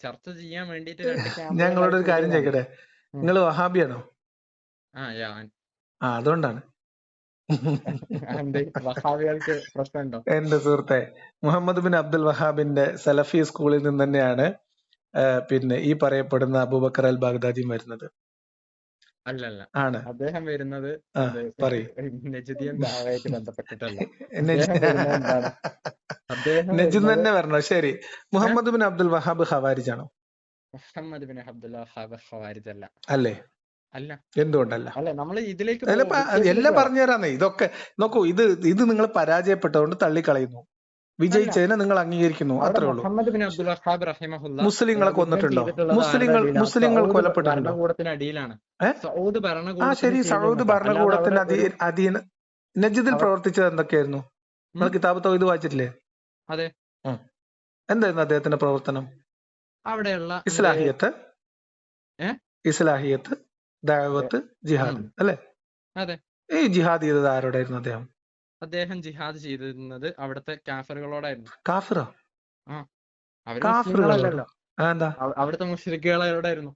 ചർച്ച ചെയ്യാൻ വേണ്ടിട്ട്. ഞങ്ങളോട് ഒരു കാര്യം ചോദിക്കട്ടെ, നിങ്ങൾ വഹാബിയാണോ? അതുകൊണ്ടാണ്. എന്റെ സുഹൃത്തെ, മുഹമ്മദ് ബിൻ അബ്ദുൽ വഹാബിന്റെ സലഫി സ്കൂളിൽ നിന്ന് തന്നെയാണ് പിന്നെ ഈ പറയപ്പെടുന്ന അബൂബക്കർ അൽ ബാഗ്ദാദി വരുന്നത്. അല്ലല്ല, ആണ്. അദ്ദേഹം വരുന്നത് നജ്ദിയൻ ദഅവയായിട്ട് ബന്ധപ്പെട്ടിട്ടല്ല. നജ്ദ് തന്നെ വരണോ? ശരി. മുഹമ്മദ് ബിൻ അബ്ദുൽ വഹാബ് ഖവാരിജാണോ? മുഹമ്മദ് ബിൻ അബ്ദുൽ വഹാബ് ഖവാരിജ് അല്ല. അല്ലേ? അല്ല. എന്തുകൊണ്ടല്ല? അല്ല, നമ്മൾ ഇതിലേക്ക് എല്ലാം പറഞ്ഞു തരാന്നേ. ഇതൊക്കെ നോക്കൂ, ഇത് നിങ്ങൾ പരാജയപ്പെട്ടതുകൊണ്ട് തള്ളിക്കളയുന്നു, വിജയിച്ചതിനെ നിങ്ങൾ അംഗീകരിക്കുന്നു, അത്രേ ഉള്ളൂ. മുഹമ്മദ് ബിൻ അബ്ദുൽ വഹാബ് റഹിമഹുല്ലാ മുസ്ലിങ്ങളെ കൊന്നിട്ടുണ്ടോ? മുസ്ലിങ്ങൾ കൊല്ലപ്പെട്ടിട്ടുണ്ടോ? അടിയിലാണ്. ശരി, സൗദ് ഭരണകൂടത്തിന് അധീന നജ്ദിൽ പ്രവർത്തിച്ചത് എന്തൊക്കെയായിരുന്നു? നിങ്ങൾ കിതാബ് തൗഹീദ് വായിച്ചിട്ടില്ലേ? അതെ. എന്തായിരുന്നു അദ്ദേഹത്തിന്റെ പ്രവർത്തനം? അവിടെയുള്ള ഇസ്ലാഹിയത്ത്, ദഅവത്ത്, ജിഹാദ് അല്ലെ? അതെ. ഈ ജിഹാദ് ചെയ്തത് ആരോടായിരുന്നു? അദ്ദേഹം ജിഹാദ് ചെയ്തിരുന്നത് അവിടുത്തെ കാഫിറുകളോടായിരുന്നു. കാഫിറോ? അവിടുത്തെ മുശ്രിക്കുകളോടായിരുന്നു.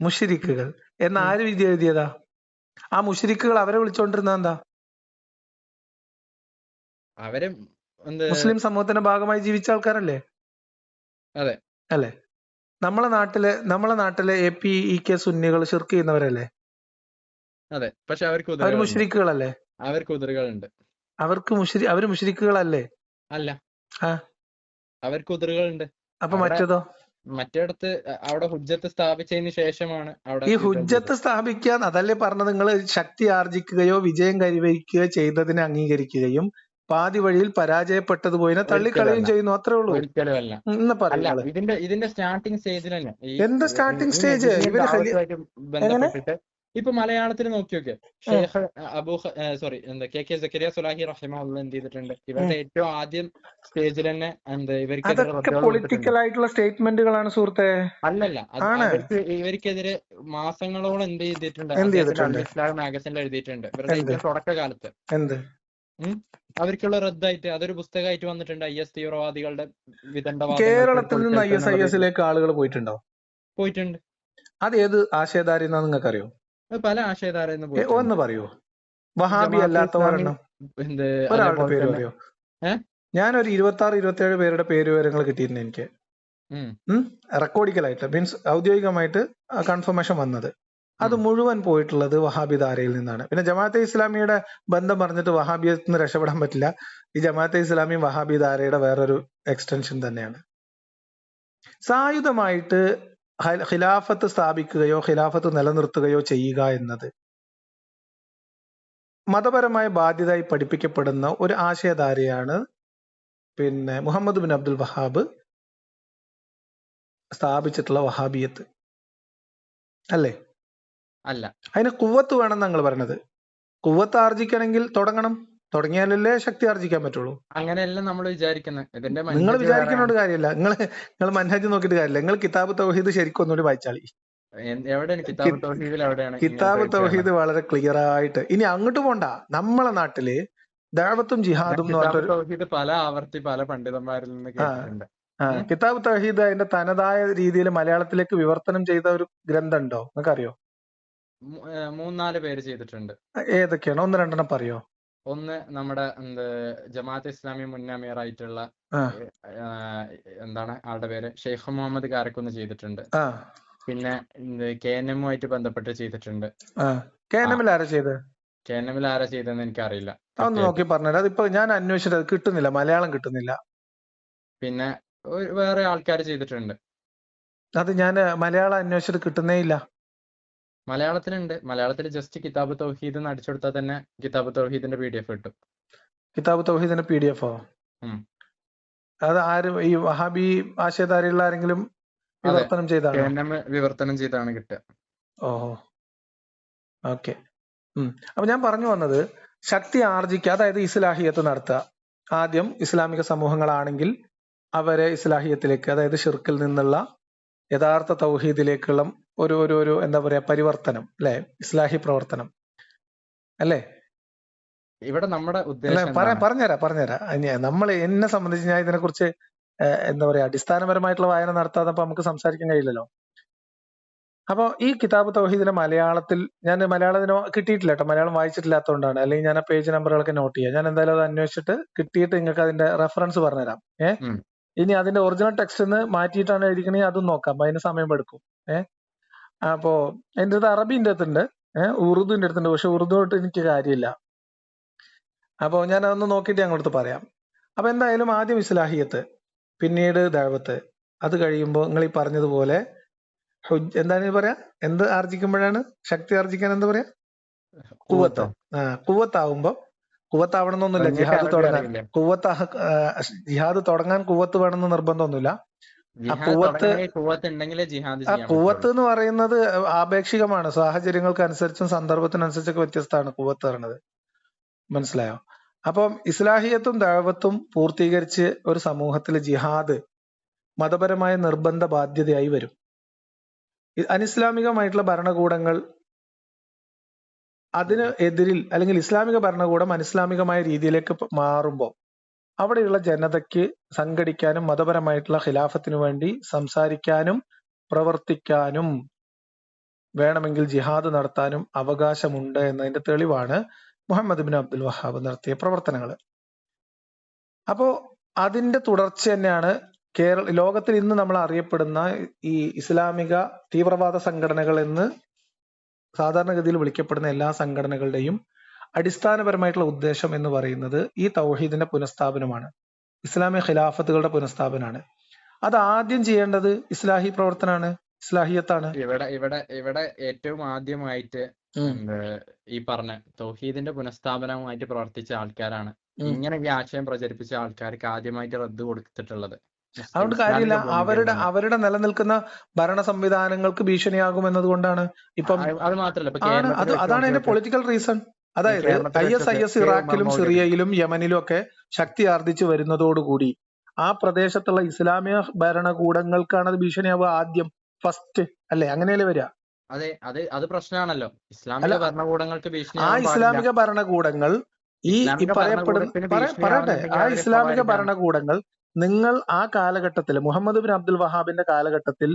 മുശ്രിക്കുകൾ എന്ന് ആര് വിധി എഴുതിയതാ? ആ മുശ്രിക്കുകൾ അവരെ വിളിച്ചോണ്ടിരുന്ന എന്താ? അവര് മുസ്ലിം സമൂഹത്തിന്റെ ഭാഗമായി ജീവിച്ച ആൾക്കാരല്ലേ? അതെ. അല്ലെ? നമ്മളെ നാട്ടിലെ APEK സുന്നികൾ ശിർക്ക് ചെയ്യുന്നവരല്ലേ? അതെ. പക്ഷെ അവർ മുശ്രിക്കുകളല്ലേ? അവർക്ക് ഉദറുകളുണ്ട്. അവര് മുശ്രിക്കുകളല്ലേ? അല്ല, അവർക്ക് ഉദറുകളുണ്ട്. അപ്പൊ മറ്റേതോ? മറ്റേടത്ത് അവിടെ ഹുജ്ജത്ത് സ്ഥാപിച്ചതിന് ശേഷമാണ് അവിടെ ഈ ഹുജ്ജത്ത് സ്ഥാപിക്കാൻ. അതല്ലേ പറഞ്ഞത്, നിങ്ങൾ ശക്തി ആർജിക്കുകയോ വിജയം കൈവരിക്കുകയോ ചെയ്തതിനെ അംഗീകരിക്കുകയും പാതി വഴിയിൽ പരാജയപ്പെട്ടതുപോലെ തള്ളിക്കളയും ചെയ്യുന്നു, അത്രേ ഉള്ളൂ. ഒരിക്കലുമല്ല. ഇതിന്റെ സ്റ്റാർട്ടിംഗ് സ്റ്റേജിൽ തന്നെ. എന്ത് സ്റ്റാർട്ടിംഗ് സ്റ്റേജ്? ബന്ധപ്പെട്ടിട്ട് ഇപ്പൊ മലയാളത്തിൽ നോക്കി നോക്കിയ ഷെയ്ഖ് KK സക്കരിയ സ്വലാഹി റഹിമഹുല്ലാഹ് എന്ത് ചെയ്തിട്ടുണ്ട്? ഇവരുടെ ഏറ്റവും ആദ്യം സ്റ്റേജിൽ തന്നെ ഇവർക്ക് പൊളിറ്റിക്കൽ ആയിട്ടുള്ള സ്റ്റേറ്റ്മെന്റുകളാണ് സുഹൃത്തെ. അല്ലല്ല, ഇവർക്കെതിരെ മാസങ്ങളോളം എന്ത് ചെയ്തിട്ടുണ്ട്? ഇസ്ലാം മാഗസിനിൽ എഴുതിയിട്ടുണ്ട്. ഇവരുടെ ഏറ്റവും തുടക്കകാലത്ത് അവർക്കുള്ള റദ്ദായിട്ട് അതൊരു പുസ്തകമായിട്ട് വന്നിട്ടുണ്ട്. IS തീവ്രവാദികളുടെ വിദണ്ഡവാദം. കേരളത്തിൽ നിന്ന് ISIS ആളുകൾ പോയിട്ടുണ്ടോ? പോയിട്ടുണ്ട്. അത് ഏത് ആശയധാരയെന്നാ നിങ്ങൾക്ക് അറിയോ? പല ആശയധാരന്ന് പോയി. ഒന്ന് പറയോ? വഹാബി അല്ലാത്തവരെണ്ണം ഒരാളുടെ പേര് പറയോ? ഞാനൊരു 26-27 പേരുടെ പേര് വിവരങ്ങൾ കിട്ടിയിരുന്നു എനിക്ക്, റെക്കോർഡിക്കലായിട്ട്, മീൻസ് ഔദ്യോഗികമായിട്ട് കൺഫർമേഷൻ വന്നത്. അത് മുഴുവൻ പോയിട്ടുള്ളത് വഹാബി ധാരയിൽ നിന്നാണ്. പിന്നെ ജമാഅത്തെ ഇസ്ലാമിയുടെ ബന്ധം പറഞ്ഞിട്ട് വഹാബിയത്തിൽ നിന്ന് രക്ഷപ്പെടാൻ പറ്റില്ല. ഈ ജമാഅത്തെ ഇസ്ലാമിയും വഹാബി ധാരയുടെ വേറൊരു എക്സ്റ്റൻഷൻ തന്നെയാണ്. സായുധമായിട്ട് ഖിലാഫത്ത് സ്ഥാപിക്കുകയോ ഖിലാഫത്ത് നിലനിർത്തുകയോ ചെയ്യുക എന്നത് മതപരമായ ബാധ്യതയായി പഠിപ്പിക്കപ്പെടുന്ന ഒരു ആശയധാരയാണ് പിന്നെ മുഹമ്മദ് ബിൻ അബ്ദുൽ വഹാബ് സ്ഥാപിച്ചിട്ടുള്ള വഹാബിയത്ത് അല്ലേ? അല്ല. അതിന് കുവ്വത്ത് വേണം ഞങ്ങൾ പറഞ്ഞത്. കുവ്വത്ത് ആർജിക്കണമെങ്കിൽ തുടങ്ങണം, തുടങ്ങിയാലല്ലേ ശക്തി ആർജിക്കാൻ പറ്റുള്ളൂ. അങ്ങനെയല്ല നമ്മൾ വിചാരിക്കുന്നത്. ഇതിന്റെ നിങ്ങൾ വിചാരിക്കുന്നോട് കാര്യമില്ല. നിങ്ങൾ മൻഹജ് നോക്കിയിട്ട് കാര്യമില്ല. നിങ്ങൾ കിതാബ് തൗഹീദ് ശരിക്കും ഒന്നുകൂടി വായിച്ചാളി. എവിടെയാണ് കിതാബ് തൗഹീദിൽ? എവിടെയാണ് കിതാബ് തൗഹീദ് വളരെ ക്ലിയർ ആയിട്ട്. ഇനി അങ്ങോട്ട് പോണ്ട. നമ്മളെ നാട്ടില് ദഅവത്തും ജിഹാദും എന്ന് പറഞ്ഞൊരു തൗഹീദ് പല ആവർത്തി പല പണ്ഡിതന്മാരിൽ നിന്ന് കേട്ടിട്ടുണ്ട്. കിതാബ് തൗഹീദ് അതിന്റെ തനതായ രീതിയിൽ മലയാളത്തിലേക്ക് വിവർത്തനം ചെയ്ത ഒരു ഗ്രന്ഥം ഉണ്ടോ? നിങ്ങൾക്ക് അറിയോ? 3-4 പേര് ചെയ്തിട്ടുണ്ട്. ഏതൊക്കെയാണ്? ഒന്ന് രണ്ടെണ്ണം പറയോ? ഒന്ന് നമ്മുടെ ജമാഅത്ത് ഇസ്ലാമി മുൻ അമീറായിട്ടുള്ള എന്താണ് ആളുടെ പേര്, ഷെയ്ഖ് മുഹമ്മദ് കാരക്കുന്ന് ചെയ്തിട്ടുണ്ട്. പിന്നെ KNM ആയിട്ട് ബന്ധപ്പെട്ട് ചെയ്തിട്ടുണ്ട്. KNM ആരാ ചെയ്തതെന്ന് എനിക്കറിയില്ല. അതൊന്ന് നോക്കി പറഞ്ഞുതരാം. അതിപ്പോ ഞാൻ അന്വേഷിച്ചത് കിട്ടുന്നില്ല, മലയാളം കിട്ടുന്നില്ല. പിന്നെ വേറെ ആൾക്കാർ ചെയ്തിട്ടുണ്ട്. അത് ഞാൻ മലയാളം അന്വേഷിച്ചിട്ട് കിട്ടുന്നേ ഇല്ല. മലയാളത്തിലുണ്ട്. മലയാളത്തിൽ ജസ്റ്റ് കിതാബ് തൗഹീദ് എന്ന് അടിച്ചെടുത്താൽ തന്നെ കിതാബ് തൗഹീദിന്റെ PDF കിട്ടും. കിതാബ് തൗഹീദിന്റെ PDF-ഓ? അത് ആരും ഈ വഹാബി ആശയധാരയുള്ള ആരെങ്കിലും വിവർത്തനം ചെയ്താണ്? വിവർത്തനം ചെയ്താണ് കിട്ടുക. ഓഹോ, ഓക്കെ. അപ്പൊ ഞാൻ പറഞ്ഞു വന്നത്, ശക്തി ആർജിക്കുക, അതായത് ഇസ്ലാഹിയത്ത് നടത്തുക. ആദ്യം ഇസ്ലാമിക സമൂഹങ്ങളാണെങ്കിൽ അവരെ ഇസ്ലാഹിയത്തിലേക്ക്, അതായത് ഷിർക്കിൽ നിന്നുള്ള യഥാർത്ഥ തൗഹീദിലേക്കുള്ള ഒരു എന്താ പറയാ പരിവർത്തനം, അല്ലെ? ഇസ്ലാഹി പ്രവർത്തനം അല്ലേ? ഇവിടെ നമ്മുടെ ഉദ്ദേശം പറഞ്ഞുതരാം. എന്നെ സംബന്ധിച്ച് ഞാൻ ഇതിനെ കുറിച്ച് എന്താ പറയാ അടിസ്ഥാനപരമായിട്ടുള്ള വായന നടത്താതെ നമുക്ക് സംസാരിക്കാൻ കഴിയില്ലല്ലോ. അപ്പൊ ഈ കിതാബ് തൗഹീദിന്റെ മലയാളത്തിൽ ഞാൻ മലയാളത്തിനോ കിട്ടിയിട്ടില്ല കേട്ടോ, മലയാളം വായിച്ചിട്ടില്ലാത്തതുകൊണ്ടാണ്. അല്ലെങ്കിൽ ഞാൻ ആ പേജ് നമ്പറുകളൊക്കെ നോട്ട് ചെയ്യാം. ഞാൻ എന്തായാലും അത് അന്വേഷിച്ചിട്ട് കിട്ടിയിട്ട് നിങ്ങൾക്ക് അതിന്റെ റെഫറൻസ് പറഞ്ഞുതരാം. ഇനി അതിന്റെ ഒറിജിനൽ ടെക്സ്റ്റ് മാറ്റിയിട്ടാണ് എഴുതിക്കണെങ്കിൽ അതും നോക്കാം, അതിന് സമയം എടുക്കും. അപ്പോ എന്റെ അടുത്ത് അറബിന്റെ അടുത്തുണ്ട്, ഉറുദുവിന്റെ അടുത്തുണ്ട്. പക്ഷെ ഉറുദു തൊട്ട് എനിക്ക് കാര്യമില്ല. അപ്പോ ഞാൻ അതൊന്ന് നോക്കിയിട്ട് ഞങ്ങളടുത്ത് പറയാം. അപ്പൊ എന്തായാലും ആദ്യം ഇസ്ലാഹിയത്ത്, പിന്നീട് ദഅവത്ത്, അത് കഴിയുമ്പോൾ നിങ്ങൾ ഈ പറഞ്ഞതുപോലെ എന്താണ് പറയാ, എന്ത് ആർജിക്കുമ്പോഴാണ് ശക്തി ആർജിക്കാൻ എന്താ പറയാ? കുവ്വത്ത്. കുവ്വത്താവുമ്പോ, കുവ്വത്താവണമെന്നൊന്നുമില്ല ജിഹാദ് തുടങ്ങാൻ. ജിഹാദ് തുടങ്ങാൻ കുവ്വത്ത് വേണമെന്ന് നിർബന്ധമൊന്നുമില്ല. കുവ്വത്ത് എന്ന് പറയുന്നത് ആപേക്ഷികമാണ്, സാഹചര്യങ്ങൾക്ക് അനുസരിച്ചും സന്ദർഭത്തിനനുസരിച്ചൊക്കെ വ്യത്യസ്തമാണ് കുവ്വത്ത് പറയുന്നത്. മനസ്സിലായോ? അപ്പം ഇസ്ലാഹിയത്തും ദഅവത്തും പൂർത്തീകരിച്ച് ഒരു സമൂഹത്തിൽ ജിഹാദ് മതപരമായ നിർബന്ധ ബാധ്യതയായി വരും. അനിസ്ലാമികമായിട്ടുള്ള ഭരണകൂടങ്ങൾ അതിന് എതിരിൽ, അല്ലെങ്കിൽ ഇസ്ലാമിക ഭരണകൂടം അനിസ്ലാമികമായ രീതിയിലേക്ക് മാറുമ്പോൾ അവിടെയുള്ള ജനതയ്ക്ക് സംഘടിക്കാനും മതപരമായിട്ടുള്ള ഖിലാഫത്തിനു വേണ്ടി സംസാരിക്കാനും പ്രവർത്തിക്കാനും വേണമെങ്കിൽ ജിഹാദ് നടത്താനും അവകാശമുണ്ട് എന്നതിന്റെ തെളിവാണ് മുഹമ്മദ് ബിൻ അബ്ദുൽ വഹാബ് നടത്തിയ പ്രവർത്തനങ്ങൾ. അപ്പോ അതിന്റെ തുടർച്ച തന്നെയാണ് ലോകത്തിൽ ഇന്ന് നമ്മൾ അറിയപ്പെടുന്ന ഈ ഇസ്ലാമിക തീവ്രവാദ സംഘടനകൾ എന്ന് സാധാരണഗതിയിൽ വിളിക്കപ്പെടുന്ന എല്ലാ സംഘടനകളുടെയും അടിസ്ഥാനപരമായിട്ടുള്ള ഉദ്ദേശം എന്ന് പറയുന്നത് ഈ തൗഹീദിന്റെ പുനഃസ്ഥാപനമാണ്, ഇസ്ലാമിക ഖിലാഫത്തുകളുടെ പുനഃസ്ഥാപനമാണ്. അത് ആദ്യം ചെയ്യേണ്ടത് ഇസ്ലാഹി പ്രവർത്തനമാണ്, ഇസ്ലാഹിയത്താണ്. ഇവിടെ ഏറ്റവും ആദ്യമായിട്ട് ഈ പറഞ്ഞ തൗഹീദിന്റെ പുനഃസ്ഥാപനവുമായിട്ട് പ്രവർത്തിച്ച ആൾക്കാരാണ്. ഇങ്ങനെ ഈ ആശയം പ്രചരിപ്പിച്ച ആൾക്കാർക്ക് ആദ്യമായിട്ട് റദ്ദ് കൊടുത്തിട്ടുള്ളത്. അതുകൊണ്ട് കാര്യമില്ല, അവരുടെ നിലനിൽക്കുന്ന ഭരണ സംവിധാനങ്ങൾക്ക് ഭീഷണിയാകും എന്നതുകൊണ്ടാണ്. ഇപ്പം അത് മാത്രമല്ല, അതാണ് അതിന്റെ പൊളിറ്റിക്കൽ റീസൺ. അതായത് ISIS ഇറാഖിലും സിറിയയിലും യമനിലും ഒക്കെ ശക്തി ആർജിച്ചു വരുന്നതോടുകൂടി ആ പ്രദേശത്തുള്ള ഇസ്ലാമിക ഭരണകൂടങ്ങൾക്കാണ് അത് ഭീഷണിയാവുക ആദ്യം, ഫസ്റ്റ് അല്ലെ? അങ്ങനെയല്ലേ വരിക? അത് പ്രശ്നമാണല്ലോ. ഇസ്ലാമിക ഭരണകൂടങ്ങൾക്ക് ആ ഇസ്ലാമിക ഭരണകൂടങ്ങൾ ആ ഇസ്ലാമിക ഭരണകൂടങ്ങൾ നിങ്ങൾ ആ കാലഘട്ടത്തിൽ മുഹമ്മദ് ബിൻ അബ്ദുൽ വഹാബിന്റെ കാലഘട്ടത്തിൽ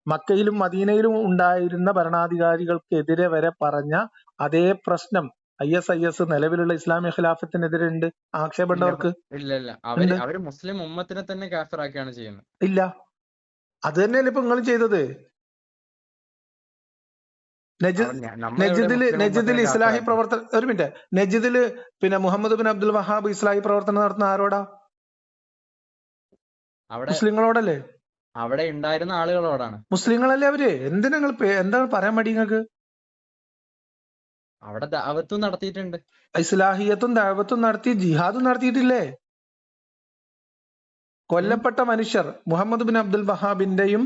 മക്കയിലും മദീനയിലും ഉണ്ടായിരുന്ന ഭരണാധികാരികൾക്കെതിരെ വരെ പറഞ്ഞ അതേ പ്രശ്നം ISIS നിലവിലുള്ള ഇസ്ലാമിക ഖിലാഫത്തിനെതിരെ ഉണ്ട്. ആക്ഷേപമുണ്ടവർക്ക്? അവര് മുസ്ലിം ഉമ്മത്തിനെ തന്നെ കാഫിറാക്കുകയാണ് ചെയ്യുന്നത്. ഇല്ല, അത് തന്നെയല്ലേ ഇപ്പൊ നിങ്ങൾ ചെയ്തത്. നജിദില് ഇസ്ലാഹി പ്രവർത്തനം, ഒരു മിനിറ്റ്, നജിദില് പിന്നെ മുഹമ്മദ് ബിൻ അബ്ദുൽ വഹാബ് ഇസ്ലാഹി പ്രവർത്തനം നടത്തുന്ന ആരോടാ? മുസ്ലിങ്ങളോടല്ലേ? അവിടെ ഉണ്ടായിരുന്ന ആളുകളോടാണ്. മുസ്ലിങ്ങളല്ലേ അവര്? എന്താണ് പറയാൻ മടി നിങ്ങൾക്ക്? അവിടെ ദഅവത്തും നടത്തിയിട്ടുണ്ട്. ഇസ്ലാഹിയത്തും ദഅവത്തും നടത്തി, ജിഹാദും നടത്തിയിട്ടില്ലേ? കൊല്ലപ്പെട്ട മനുഷ്യർ മുഹമ്മദ് ബിൻ അബ്ദുൽ വഹാബിന്റെയും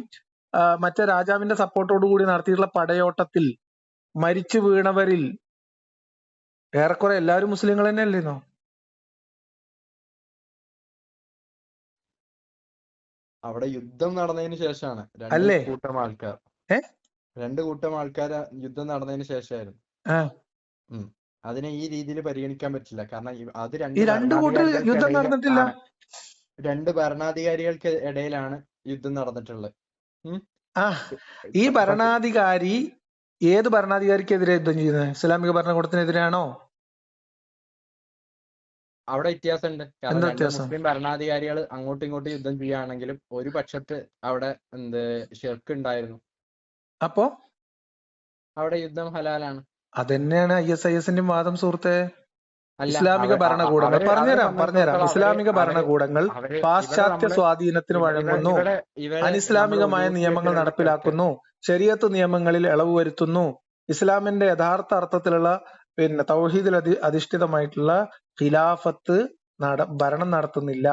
മറ്റേ രാജാവിന്റെ സപ്പോർട്ടോടു കൂടി നടത്തിയിട്ടുള്ള പടയോട്ടത്തിൽ മരിച്ചു വീണവരിൽ ഏറെക്കുറെ എല്ലാവരും മുസ്ലിങ്ങൾ തന്നെ അല്ലേന്നോ? അവിടെ യുദ്ധം നടന്നതിന് ശേഷമാണ് അല്ലേ? രണ്ട് കൂട്ടം ആൾക്കാർ യുദ്ധം നടന്നതിന് ശേഷമായിരുന്നു. അതിനെ ഈ രീതിയിൽ പരിഗണിക്കാൻ പറ്റില്ല. കാരണം അത് യുദ്ധം നടന്നിട്ടില്ല. രണ്ട് ഭരണാധികാരികൾക്ക് ഇടയിലാണ് യുദ്ധം നടന്നിട്ടുള്ളത്. ഈ ഭരണാധികാരി ഏത് ഭരണാധികാരിക്കെതിരെ യുദ്ധം ചെയ്യുന്നത്? ഇസ്ലാമിക ഭരണകൂടത്തിനെതിരെയാണോ? അവിടെ വ്യത്യാസമുണ്ട്. കാരണം രണ്ട് മുസ്ലിം ഭരണാധികാരികൾ അങ്ങോട്ടും ഇങ്ങോട്ടും യുദ്ധം ചെയ്യുകയാണെങ്കിലും ഒരു പക്ഷത്ത് അവിടെ ഷിർക്ക് ഉണ്ടായിരുന്നു. അപ്പോ അവിടെ യുദ്ധം ഹലാലാണ്. അതന്നെയാണ് ISIS വാദം സുഹൃത്തെ. ഇസ്ലാമിക ഭരണകൂടങ്ങൾ പറഞ്ഞുതരാം. ഇസ്ലാമിക ഭരണകൂടങ്ങൾ പാശ്ചാത്യ സ്വാധീനത്തിന് വഴങ്ങുന്നു, അനിസ്ലാമികമായ നിയമങ്ങൾ നടപ്പിലാക്കുന്നു, ശരീഅത്ത് നിയമങ്ങളിൽ ഇളവ് വരുത്തുന്നു, ഇസ്ലാമിന്റെ യഥാർത്ഥ അർത്ഥത്തിലുള്ള തൗഹീദിൽ അധിഷ്ഠിതമായിട്ടുള്ള ഖിലാഫത്ത് ഭരണം നടത്തുന്നില്ല,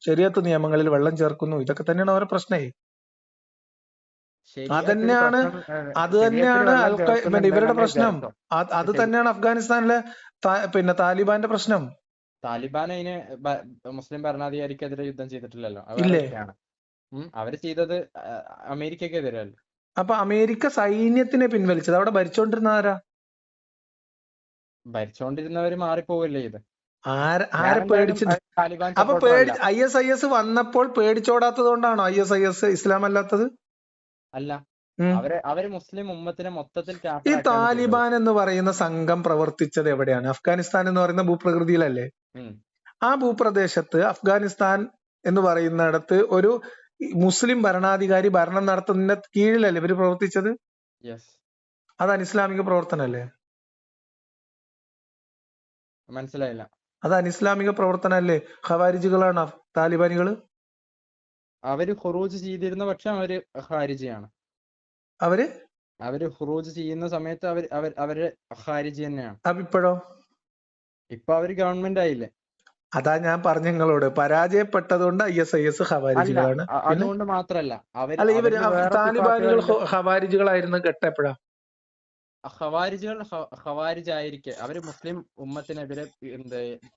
ശരീഅത്ത് നിയമങ്ങളിൽ വെള്ളം ചേർക്കുന്നു. ഇതൊക്കെ തന്നെയാണ് അവരുടെ പ്രശ്നേ. അത് തന്നെയാണ് ഇവരുടെ പ്രശ്നം. അത് തന്നെയാണ് അഫ്ഗാനിസ്ഥാനിലെ താലിബാന്റെ പ്രശ്നം. താലിബാൻ അതിന് മുസ്ലിം ഭരണാധികാരിക്കെതിരെ യുദ്ധം ചെയ്തിട്ടില്ലല്ലോ. ഇല്ലേ? അവര് ചെയ്തത് അമേരിക്കക്കെതിരല്ലേ. അപ്പൊ അമേരിക്ക സൈന്യത്തിനെ പിൻവലിച്ചത്. അവിടെ ഭരിച്ചോണ്ടിരുന്ന ആരാ? ഭരിച്ചോണ്ടിരുന്നവര് മാറിപ്പോവല്ലേ ഇത്. ആരെ പേടിച്ചിട്ട്? അപ്പൊ ISIS വന്നപ്പോൾ പേടിച്ചോടാത്തത് കൊണ്ടാണോ ISIS ഇസ്ലാം അല്ലാത്തത്? അല്ല, അവര് മുസ്ലിം ഉമ്മത്തിനെ മൊത്തത്തിൽ ഈ താലിബാൻ എന്ന് പറയുന്ന സംഘം പ്രവർത്തിച്ചത് എവിടെയാണ്? അഫ്ഗാനിസ്ഥാൻ എന്ന് പറയുന്ന ഭൂപ്രകൃതിയിലല്ലേ? ആ ഭൂപ്രദേശത്ത് അഫ്ഗാനിസ്ഥാൻ എന്ന് പറയുന്നിടത്ത് ഒരു മുസ്ലിം ഭരണാധികാരി ഭരണം നടത്തുന്നതിന്റെ കീഴിലല്ലേ ഇവര് പ്രവർത്തിച്ചത്? അത് അനിസ്ലാമിക പ്രവർത്തനല്ലേ? മനസ്സിലായില്ല. അത് അനിസ്ലാമിക പ്രവർത്തനല്ലേ? ഖവാരിജികളാണ് താലിബാനികള്. അവര് ഖുറൂജ് ചെയ്തിരുന്ന പക്ഷം അവര് ഖാരിജിയാണ്. അവര് ഖുറൂജ് ചെയ്യുന്ന സമയത്ത് അവര് ഖാരിജി തന്നെയാണ്. അപ്പൊ ഇപ്പോഴോ? ഇപ്പൊ അവര് ഗവൺമെന്റ് ആയില്ലേ? അതാ ഞാൻ പറഞ്ഞ നിങ്ങളോട്, പരാജയപ്പെട്ടതുകൊണ്ട് ISIS ഖവാരിജികളാണ്. അതുകൊണ്ട് മാത്രല്ല, ഇവര് താലിബാനികൾ ഖവാരിജികളായിരുന്നു കേട്ടെപ്പോഴാ? ഖവാരിജായിരിക്കെ അവര് മുസ്ലിം ഉമ്മത്തിനെതിരെ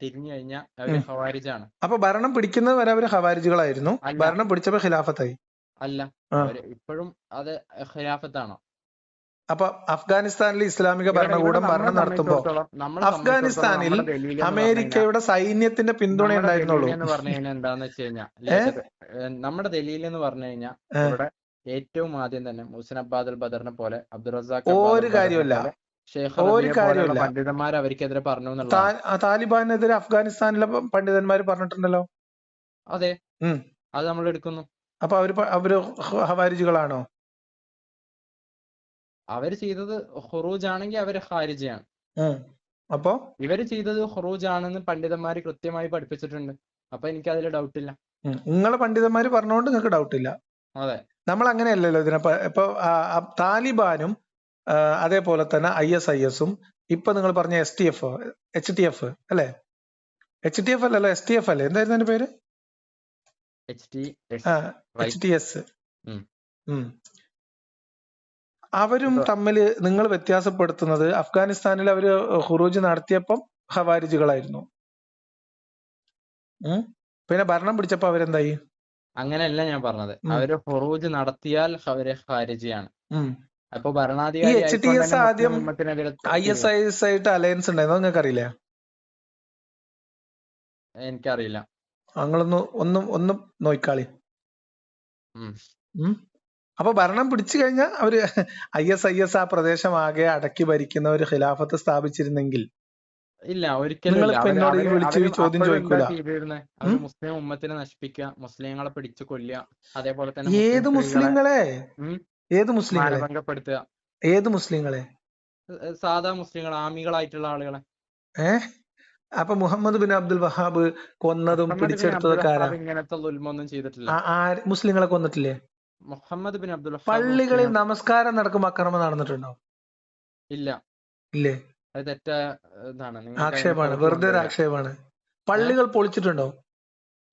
തിരിഞ്ഞു കഴിഞ്ഞാൽ അവര് ഖവാരിജാണ്. അപ്പൊ ഭരണം പിടിക്കുന്നത് വരെ അവര് ഖവാരിജികളായിരുന്നു, ഭരണം പിടിച്ചപ്പോ ഖിലാഫത്തായി. അല്ല, ഇപ്പോഴും അത് ഖിലാഫത്താണോ? അപ്പൊ അഫ്ഗാനിസ്ഥാനിൽ ഇസ്ലാമിക ഭരണകൂടം ഭരണം നടത്തുമ്പോ അഫ്ഗാനിസ്ഥാനിൽ അമേരിക്കയുടെ സൈന്യത്തിന്റെ പിന്തുണ ഉണ്ടായിരുന്നുള്ളൂ എന്ന് പറഞ്ഞു കഴിഞ്ഞാൽ എന്താന്ന് വെച്ച് കഴിഞ്ഞാൽ, നമ്മുടെ ദലീൽ എന്ന് പറഞ്ഞു കഴിഞ്ഞാൽ ഇവിടെ ഏറ്റവും ആദ്യം തന്നെ മുഹ്സിൻ അബ്ബാദ് അൽ ബദറിനെ പോലെ, അബ്ദുൾ റസാഖ് ഒരു കാര്യമില്ല, പണ്ഡിതന്മാർ അവർക്കെതിരെ പറഞ്ഞു. താലിബാനെതിരെ അഫ്ഗാനിസ്ഥാനിലെ പണ്ഡിതന്മാർ പറഞ്ഞിട്ടുണ്ടല്ലോ. അതെ, അത് നമ്മൾ എടുക്കുന്നു. അപ്പൊ അവര് ഖവാരിജികളാണോ? അവര് ചെയ്തത് ഖുറൂജ് ആണെങ്കിൽ അവര് ഖാരിജിയാണ്. അപ്പൊ ഇവര് ചെയ്തത് ഖുറൂജ് ആണെന്ന് പണ്ഡിതന്മാര് കൃത്യമായി പഠിപ്പിച്ചിട്ടുണ്ട്. അപ്പൊ എനിക്ക് അതിൽ ഡൗട്ടില്ല. നിങ്ങളെ പണ്ഡിതന്മാര് പറഞ്ഞുകൊണ്ട് നിങ്ങൾക്ക് ഡൗട്ടില്ല. അതെ, നമ്മൾ അങ്ങനെയല്ലല്ലോ ഇതിനെ. ഇപ്പൊ താലിബാനും അതേപോലെ തന്നെ ISIS-ഉം ഇപ്പൊ നിങ്ങൾ പറഞ്ഞ HTF അല്ലെ? HTF അല്ലല്ലോ, STF അല്ലേ? എന്തായിരുന്നു അതിന്റെ പേര്? HTS. അവരും തമ്മിൽ നിങ്ങൾ വ്യത്യാസപ്പെടുത്തുന്നത്, അഫ്ഗാനിസ്ഥാനിൽ അവര് ഖുറൂജ് നടത്തിയപ്പം ഖവാരിജികളായിരുന്നു, പിന്നെ ഭരണം പിടിച്ചപ്പോ അവരെന്തായി? അങ്ങനെയല്ല ഞാൻ പറഞ്ഞത്. അവര് ഖുറൂജ് നടത്തിയാൽ അവര് ഖാരിജിയാണ്. അപ്പൊ ഭരണാധികാരി HTS ആദ്യം ISIS ആയിട്ട് അലയൻസ് ഉണ്ടായിരുന്നു, നിങ്ങൾക്ക് അറിയില്ലേ? എനിക്കറിയില്ല. ഒന്നും നോക്കാളി. അപ്പൊ ഭരണം പിടിച്ചു കഴിഞ്ഞാൽ അവര് ISIS ആ പ്രദേശം ആകെ അടക്കി ഭരിക്കുന്ന ഒരു ഖിലാഫത്ത് സ്ഥാപിച്ചിരുന്നെങ്കിൽ ഇല്ല, ഒരിക്കലും എന്നോട് വിളിച്ച് ചോദ്യം ചോദിക്കൂല. മുസ്ലിം ഉമ്മത്തിനെ നശിപ്പിക്കുക, മുസ്ലിങ്ങളെ പിടിച്ചു കൊല്ലുക, അതേപോലെ തന്നെ ഏത് മുസ്ലിങ്ങളെ ഭംഗപ്പെടുത്തുക. ഏത് മുസ്ലിങ്ങളെ? സാധാ മുസ്ലിങ്ങൾ, ആമികളായിട്ടുള്ള ആളുകളെ. അപ്പൊ മുഹമ്മദ് ബിൻ അബ്ദുൽ വഹാബ് കൊന്നതും പിടിച്ചെടുത്തതൊക്കെ ഇങ്ങനത്തെ ദുൽമൊന്നും ചെയ്തിട്ടില്ല. മുസ്ലിങ്ങളെ കൊന്നിട്ടില്ലേ? മുഹമ്മദ് ബിൻ അബ്ദുൽ വഹാബ് പള്ളികളിൽ നമസ്കാരം നടക്കുമ്പോൾ അക്രമം നടന്നിട്ടുണ്ടോ? ഇല്ല. ഇല്ലേ? അത് തെറ്റാ ഇതാണ്. നിങ്ങൾക്ക് അങ്ങനെ ആക്ഷേപമാണ്, ഡൗട്ട് വെറുതെ ഒരു കൊണ്ടുവരാം. ആക്ഷേപമാണ്. പള്ളികൾ പൊളിച്ചിട്ടുണ്ടോ?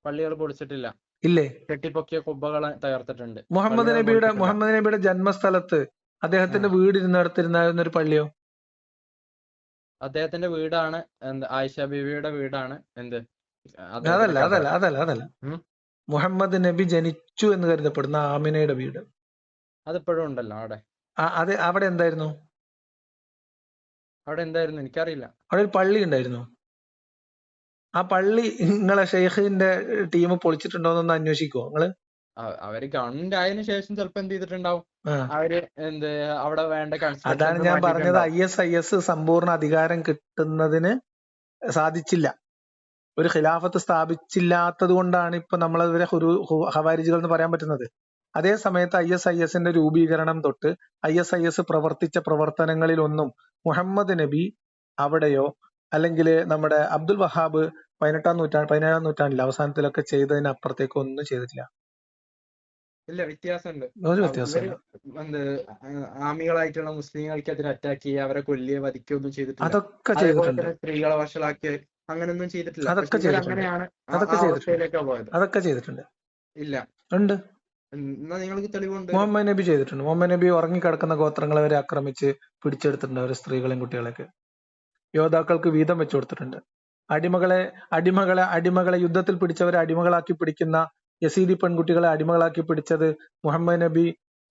പള്ളികൾ പൊളിച്ചിട്ടില്ല. ഇല്ലേ? കെട്ടിപ്പൊക്കിയ കുബ്ബകൾ തകർത്തിട്ടുണ്ട്. മുഹമ്മദ് പള്ളികൾ നബിയുടെ പൊളിച്ചിട്ടില്ല. മുഹമ്മദ് നബിയുടെ ജന്മസ്ഥലത്ത് അദ്ദേഹത്തിന്റെ ആ. വീട് ഇരുന്നിടത്തിരുന്ന ഒരു പള്ളിയോ? അദ്ദേഹത്തിന്റെ വീടാണ് ആയിഷ ബീവിയുടെ വീടാണ് അതല്ല അദ്ദേഹത്തിന്റെ അതല്ല ഖബർ. അതല്ല അതല്ല ഉം. മുഹമ്മദ് നബി ജനിച്ചു എന്ന് കരുതപ്പെടുന്ന ആമിനയുടെ വീട്, അതിപ്പോഴും ഉണ്ടല്ലോ അവിടെ. അത് അവിടെ എന്തായിരുന്നു? അവിടെ എന്തായിരുന്നു എനിക്കറിയില്ല. അവിടെ ഒരു പള്ളി ഉണ്ടായിരുന്നു. ആ പള്ളി നിങ്ങളെ ഷെയ്ഖിന്റെ ടീം പൊളിച്ചിട്ടുണ്ടോന്നൊന്ന് അന്വേഷിക്കുവോ നിങ്ങള്? അവര് ഗവൺമെന്റ് ആയതിനു ശേഷം ചിലപ്പോ എന്ത് ചെയ്തിട്ടുണ്ടാവും, ആ, അവര് അവിടെ വേണ്ട അതാണ് കൺസ്ട്രക്ഷൻസ് ഞാൻ പറഞ്ഞത്. മാറ്റിയിട്ടുണ്ടാവും. IS സമ്പൂർണ്ണ അധികാരം കിട്ടുന്നതിന് സാധിച്ചില്ല, ഒരു ഖിലാഫത്ത് സ്ഥാപിച്ചില്ലാത്തത് കൊണ്ടാണ് ഇപ്പൊ നമ്മളതിനെ ഹവാരിജികൾ എന്ന് പറയാൻ പറ്റുന്നത്. അതേ സമയത്ത് ISISന്റെ രൂപീകരണം തൊട്ട് ISIS പ്രവർത്തിച്ച പ്രവർത്തനങ്ങളിലൊന്നും മുഹമ്മദ് നബി അവിടെയോ അല്ലെങ്കിൽ നമ്മുടെ അബ്ദുൽ വഹാബ് 17-ാം നൂറ്റാണ്ടിൽ അവസാനത്തിലൊക്കെ ചെയ്തതിന് അപ്പുറത്തേക്ക് ഒന്നും ചെയ്തിട്ടില്ല. ഇല്ല, വ്യത്യാസമുണ്ട്. ഒരു ഇവര് വ്യത്യാസമില്ല. ആമികളായിട്ടുള്ള മുസ്ലിങ്ങൾക്ക് അതിന് അറ്റാക്ക് ചെയ്യുക, അവരെ കൊല്ലുക, വധിക്കുകയൊന്നും ചെയ്തിട്ടില്ല. അതൊക്കെ അതേപോലെ ചെയ്തിട്ടുണ്ട്. തന്നെ സ്ത്രീകളെ വഷളാക്കി അങ്ങനെയൊന്നും ചെയ്തിട്ടില്ല. അതൊക്കെ പക്ഷെ ഇവർ ചെയ്തിട്ടുണ്ട്. അങ്ങനെയാണ് അതൊക്കെ ആ ചെയ്തിട്ടുണ്ട്. അവസ്ഥയിലേക്കാണ് പോയത്. അതൊക്കെ ചെയ്തിട്ടുണ്ട്. ഇല്ല. ഉണ്ട്. എന്നാ നിങ്ങൾക്ക് തെളിവുണ്ട്. മുഹമ്മദ് നബി ചെയ്തിട്ടുണ്ട്. മുഹമ്മദ് നബി ഉറങ്ങിക്കിടക്കുന്ന ഗോത്രങ്ങളെ വരെ ആക്രമിച്ച് പിടിച്ചെടുത്തിട്ടുണ്ട്. അവരെ സ്ത്രീകളെയും കുട്ടികളെയൊക്കെ യോദ്ധാക്കൾക്ക് വീതം വെച്ചു കൊടുത്തിട്ടുണ്ട്. അടിമകളെ യുദ്ധത്തിൽ പിടിച്ചവരെ അടിമകളാക്കി പിടിക്കുന്ന യസീദി പെൺകുട്ടികളെ അടിമകളാക്കി പിടിച്ചത് മുഹമ്മദ് നബി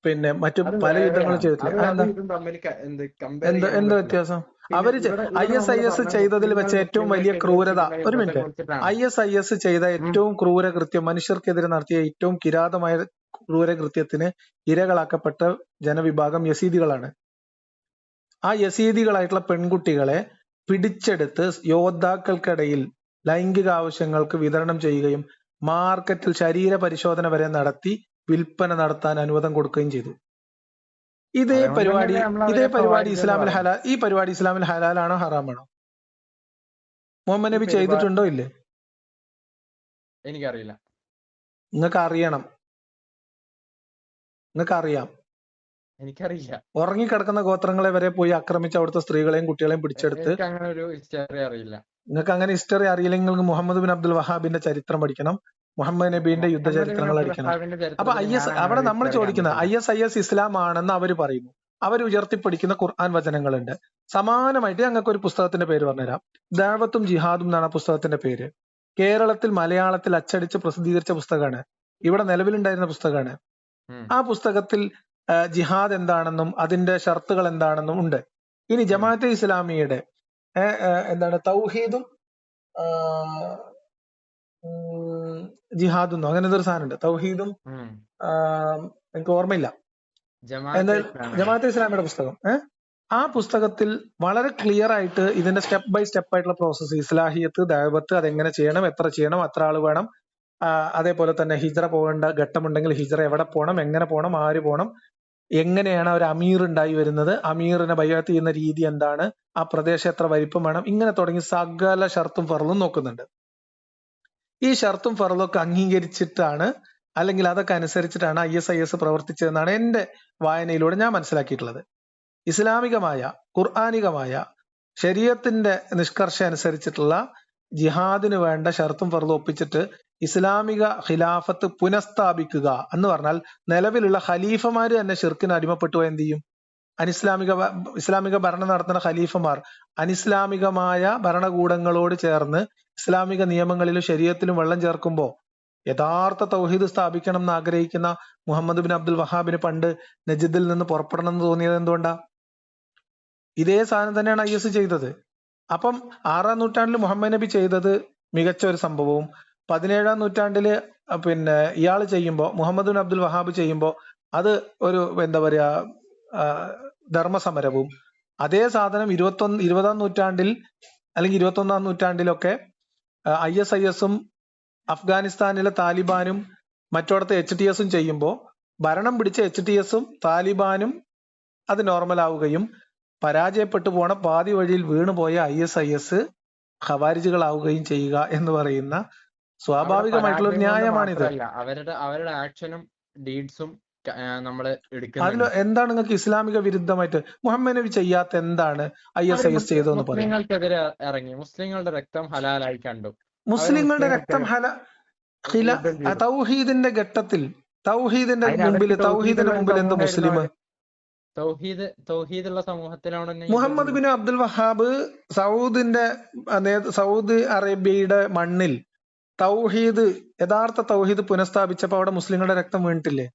പിന്നെ മറ്റു പല യുദ്ധങ്ങളും ചെയ്തിട്ടില്ല. എന്താ വ്യത്യാസം? ISIS ചെയ്തതിൽ വെച്ച് ഏറ്റവും വലിയ ക്രൂരത, ഒരു മിനിറ്റ്, ISIS ചെയ്ത ഏറ്റവും ക്രൂരകൃത്യം, മനുഷ്യർക്കെതിരെ നടത്തിയ ഏറ്റവും കിരാതമായ ക്രൂരകൃത്യത്തിന് ഇരകളാക്കപ്പെട്ട ജനവിഭാഗം യസീദികളാണ്. ആ യസീദികളായിട്ടുള്ള പെൺകുട്ടികളെ പിടിച്ചെടുത്ത് യോദ്ധാക്കൾക്കിടയിൽ ലൈംഗിക ആവശ്യങ്ങൾക്ക് വിതരണം ചെയ്യുകയും മാർക്കറ്റിൽ ശരീര പരിശോധന വരെ നടത്തി വിൽപ്പന നടത്താൻ അനുവാദം കൊടുക്കുകയും ചെയ്തു. ഇതേ പരിപാടി ഇസ്ലാമിൽ ഹലാലാണോ ഹറാമാണോ? മുഹമ്മദ് നബി ചെയ്തിട്ടുണ്ടോ ഇല്ലേ? എനിക്കറിയില്ല. നിങ്ങൾക്ക് അറിയണം. നിങ്ങൾക്കറിയാം. എനിക്കറിയില്ല. ഉറങ്ങിക്കിടക്കുന്ന ഗോത്രങ്ങളെ വരെ പോയി ആക്രമിച്ച് അവിടുത്തെ സ്ത്രീകളെയും കുട്ടികളെയും പിടിച്ചെടുത്ത്. അങ്ങനെ ഒരു ഹിസ്റ്ററി അറിയില്ല. നിങ്ങൾക്ക് അങ്ങനെ ഹിസ്റ്ററി അറിയില്ലെങ്കിൽ മുഹമ്മദ് ബിൻ അബ്ദുൽ വഹാബിന്റെ ചരിത്രം പഠിക്കണം, മുഹമ്മദ് നബീന്റെ യുദ്ധചരിത്രങ്ങൾ പഠിക്കണം. അപ്പൊ അവിടെ നമ്മൾ ചോദിക്കുന്നത് ISIS ഇസ്ലാം ആണെന്ന് അവർ പറയുന്നു. അവർ ഉയർത്തിപ്പിടിക്കുന്ന ഖുർആൻ വചനങ്ങളുണ്ട്. സമാനമായിട്ട് ഞങ്ങൾക്ക് ഒരു പുസ്തകത്തിന്റെ പേര് പറഞ്ഞുതരാം. ദഅവത്തും ജിഹാദും എന്നാണ് ആ പുസ്തകത്തിന്റെ പേര്. കേരളത്തിൽ മലയാളത്തിൽ അച്ചടിച്ച് പ്രസിദ്ധീകരിച്ച പുസ്തകമാണ്. ഇവിടെ നിലവിലുണ്ടായിരുന്ന പുസ്തകമാണ്. ആ പുസ്തകത്തിൽ ജിഹാദ് എന്താണെന്നും അതിന്റെ ഷർത്തുകൾ എന്താണെന്നും ഉണ്ട്. ഇനി ജമാഅത്തെ ഇസ്ലാമിയുടെ തൗഹീദും ജിഹാദും അങ്ങനെ ഒരു സാധനം ഉണ്ട്. തൗഹീദും എനിക്ക് ഓർമ്മയില്ല. ജമാഅത്തെ ഇസ്ലാമിയുടെ പുസ്തകം. ആ പുസ്തകത്തിൽ വളരെ ക്ലിയർ ആയിട്ട് ഇതിന്റെ സ്റ്റെപ്പ് ബൈ സ്റ്റെപ്പ് ആയിട്ടുള്ള പ്രോസസ്സ്, ഇസ്ലാഹിയത്ത്, ദഅവത്ത്, അതെങ്ങനെ ചെയ്യണം, എത്ര ചെയ്യണം, എത്ര ആള് വേണം, അതേപോലെ തന്നെ ഹിജ്റ പോകേണ്ട ഘട്ടമുണ്ടെങ്കിൽ ഹിജ്റ എവിടെ പോകണം, എങ്ങനെ പോകണം, ആര് പോകണം, എങ്ങനെയാണ് ഒരു അമീർ ഉണ്ടായി വരുന്നത്, അമീറിനെ ബൈഅത്ത് ചെയ്യുന്ന രീതി എന്താണ്, ആ പ്രദേശം എത്ര വലിപ്പം വേണം, ഇങ്ങനെ തുടങ്ങി സകല ഷർത്തും ഫർളും നോക്കുന്നുണ്ട്. ഈ ഷർത്തും ഫർളും ഒക്കെ അംഗീകരിച്ചിട്ടാണ് അല്ലെങ്കിൽ അതൊക്കെ അനുസരിച്ചിട്ടാണ് ISIS പ്രവർത്തിച്ചതെന്നാണ് എന്റെ വായനയിലൂടെ ഞാൻ മനസ്സിലാക്കിയിട്ടുള്ളത്. ഇസ്ലാമികമായ ഖുർആാനികമായ ശരീഅത്തിന്റെ നിഷ്കർഷ അനുസരിച്ചിട്ടുള്ള ജിഹാദിന് വേണ്ട ഷർത്തും ഫർളും ഒപ്പിച്ചിട്ട് ഇസ്ലാമിക ഖിലാഫത്ത് പുനഃസ്ഥാപിക്കുക എന്ന് പറഞ്ഞാൽ നിലവിലുള്ള ഖലീഫമാര് തന്നെ ഷിർക്കിന് അടിമപ്പെട്ടു എന്ത് ചെയ്യും? ഇസ്ലാമിക ഭരണം നടത്തുന്ന ഖലീഫമാർ അനിസ്ലാമികമായ ഭരണകൂടങ്ങളോട് ചേർന്ന് ഇസ്ലാമിക നിയമങ്ങളിലും ശരീഅത്തിലും വെള്ളം ചേർക്കുമ്പോൾ യഥാർത്ഥ തൗഹീദ് സ്ഥാപിക്കണം എന്ന് ആഗ്രഹിക്കുന്ന മുഹമ്മദ് ബിൻ അബ്ദുൽ വഹാബിന് പണ്ട് നജിദിൽ നിന്ന് പുറപ്പെടണം എന്ന് തോന്നിയത് എന്തുകൊണ്ടാ? ഇതേ സാധനം തന്നെയാണ് IS ചെയ്തത്. അപ്പം 6-ാം നൂറ്റാണ്ടിൽ മുഹമ്മദ് നബി ചെയ്തത് മികച്ച ഒരു സംഭവവും 17-ാം നൂറ്റാണ്ടില് പിന്നെ ഇയാൾ ചെയ്യുമ്പോൾ, മുഹമ്മദ് ബിൻ അബ്ദുൽ വഹാബ് ചെയ്യുമ്പോൾ അത് ഒരു ധർമ്മസമരവും, അതേ സാധനം 20-ാം നൂറ്റാണ്ടിൽ അല്ലെങ്കിൽ 21-ാം നൂറ്റാണ്ടിലൊക്കെ ISISഉം അഫ്ഗാനിസ്ഥാനിലെ താലിബാനും മറ്റോടത്തെ HTSഉം ചെയ്യുമ്പോൾ ഭരണം പിടിച്ച HTSഉം താലിബാനും അത് നോർമലാവുകയും പരാജയപ്പെട്ടു പോണ പാതി വഴിയിൽ വീണുപോയ ISIS ഖവാരിജുകളാവുകയും ചെയ്യുക എന്ന് പറയുന്ന സ്വാഭാവികമായിട്ടുള്ള ഒരു ന്യായമാണിത്. അവരുടെ ആക്ഷനും ഡീഡ്സും നമ്മൾ അതിൽ എടുക്കുന്നുണ്ട്. എന്താണ് നിങ്ങൾക്ക് ഇസ്ലാമിക വിരുദ്ധമായിട്ട് മുഹമ്മദ് നബി ചെയ്യാത്ത എന്താണ് അവര് ISIS ചെയ്തതെന്ന് പറയും? മുസ്ലിങ്ങൾക്കെതിരെ ഇറങ്ങി, മുസ്ലിങ്ങളുടെ രക്തം ഹലാലായി കണ്ടു. അവര് മുസ്ലിങ്ങളുടെ രക്തം മുസ്ലിങ്ങൾക്ക് യുദ്ധം ചെയ്തു. തൗഹീദിന്റെ ഘട്ടത്തിൽ തൗഹീദിന്റെ അതിനവർക്ക് തൗഹീദിന് മുമ്പിൽ എന്ത് മുസ്ലിം? തൗഹീദുള്ള സമൂഹത്തിലാണ് Muhammad bin Abdul Wahhab Saudi അറേബ്യയുടെ മണ്ണിൽ തൗഹീദ്, യഥാർത്ഥ തൗഹീദ് പുനഃസ്ഥാപിച്ചപ്പോ അവിടെ മുസ്ലിങ്ങളുടെ രക്തം വീണിട്ടില്ലേ?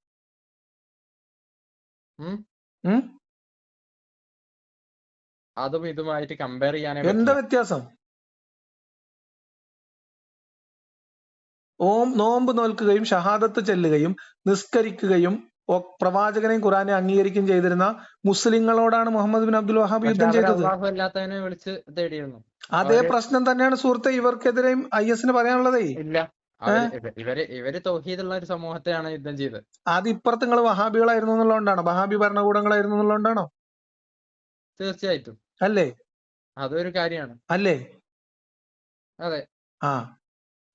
അതും ഇതുമായിട്ട് കമ്പയർ ചെയ്യാനേ എന്താ പറ്റില്ല. വ്യത്യാസം? നോമ്പ് നോൽക്കുകയും ഷഹാദത്ത് ചെല്ലുകയും നിസ്കരിക്കുകയും പ്രവാചകനെയും ഖുറാനെ അംഗീകരിക്കുകയും ചെയ്തിരുന്ന മുസ്ലിങ്ങളോടാണ് മുഹമ്മദ് ബിൻ അബ്ദുൽ വഹാബ് യുദ്ധം ചെയ്തത്. അല്ലാത്തവനെ വിളിച്ച് തേടിയിരുന്നു. അതേ പ്രശ്നം തന്നെയാണ് സുഹൃത്തെ ഇവർക്കെതിരെയും IS പറയാനുള്ളതേ. ഇല്ല, ഇവര് തൗഹീദുള്ള ഒരു സമൂഹത്തെയാണ് യുദ്ധം ചെയ്തത്. അത് ഇപ്പുറത്ത് നിങ്ങൾ വഹാബികളായിരുന്നു എന്നുള്ളതുകൊണ്ടാണോ? വഹാബി ഭരണകൂടങ്ങളായിരുന്നു എന്നുള്ളതുകൊണ്ടാണോ? തീർച്ചയായിട്ടും അല്ലേ? അതൊരു കാര്യമാണ്. അല്ലേ? അതെ. ആ,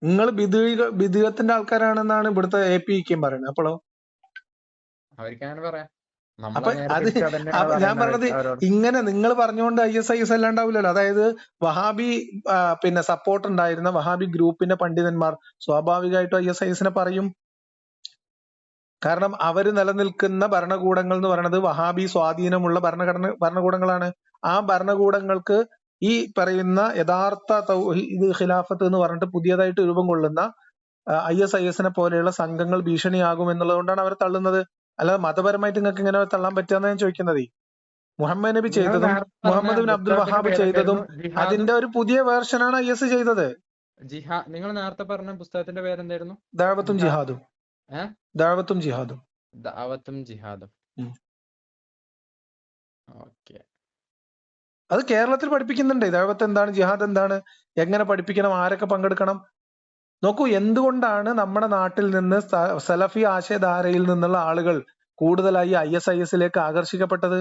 നിങ്ങൾ ബിദുഗത്തിന്റെ ആൾക്കാരാണെന്നാണ് ഇവിടുത്തെ APക്കും പറയുന്നത്. അപ്പോഴോ അവർക്കങ്ങനെ പറയാം. അപ്പൊ ഞാൻ പറഞ്ഞത് ഇങ്ങനെ നിങ്ങൾ പറഞ്ഞുകൊണ്ട് IS അല്ലാണ്ടാവില്ലല്ലോ. അതായത് വഹാബി സപ്പോർട്ട് ഉണ്ടായിരുന്ന വഹാബി ഗ്രൂപ്പിന്റെ പണ്ഡിതന്മാർ സ്വാഭാവികമായിട്ടും ISISനെ പറയും. കാരണം അവര് നിലനിൽക്കുന്ന ഭരണകൂടങ്ങൾ എന്ന് പറയുന്നത് വഹാബി സ്വാധീനമുള്ള ഭരണകൂടങ്ങളാണ്. ആ ഭരണകൂടങ്ങൾക്ക് ഈ പറയുന്ന യഥാർത്ഥ തൗഹീദ് ഖിലാഫത്ത് എന്ന് പറഞ്ഞിട്ട് പുതിയതായിട്ട് രൂപം കൊള്ളുന്ന ISISനെ പോലെയുള്ള സംഘങ്ങൾ ഭീഷണിയാകും എന്നുള്ളതുകൊണ്ടാണ് അവർ തള്ളുന്നത്. അല്ലാതെ മതപരമായിട്ട് നിങ്ങൾക്ക് ഇങ്ങനെ തള്ളാൻ പറ്റുമെന്ന് ഞാൻ ചോദിക്കുന്നത്. മുഹമ്മദ് നബി ചെയ്തതും മുഹമ്മദ് ബിൻ അബ്ദുൽ വഹാബ് ചെയ്തതും അതിന്റെ ഒരു പുതിയ വേർഷനാണ് IS ചെയ്തത്. നിങ്ങൾ നേരത്തെ പറഞ്ഞ പുസ്തകത്തിന്റെ പേരെന്തായിരുന്നു? ദഅവത്തും ജിഹാദും. ദഅവത്തും ജിഹാദും. ദഅവത്തും ജിഹാദും. ഓക്കേ. അത് കേരളത്തിൽ പഠിപ്പിക്കുന്നുണ്ട്. ദഅവത്ത് എന്താണ്, ജിഹാദ് എന്താണ്, എങ്ങനെ പഠിപ്പിക്കണം, ആരൊക്കെ പങ്കെടുക്കണം. നോക്കൂ, എന്തുകൊണ്ടാണ് നമ്മുടെ നാട്ടിൽ നിന്ന് സലഫി ആശയധാരയിൽ നിന്നുള്ള ആളുകൾ കൂടുതലായി ISISലേക്ക് ആകർഷിക്കപ്പെട്ടത്?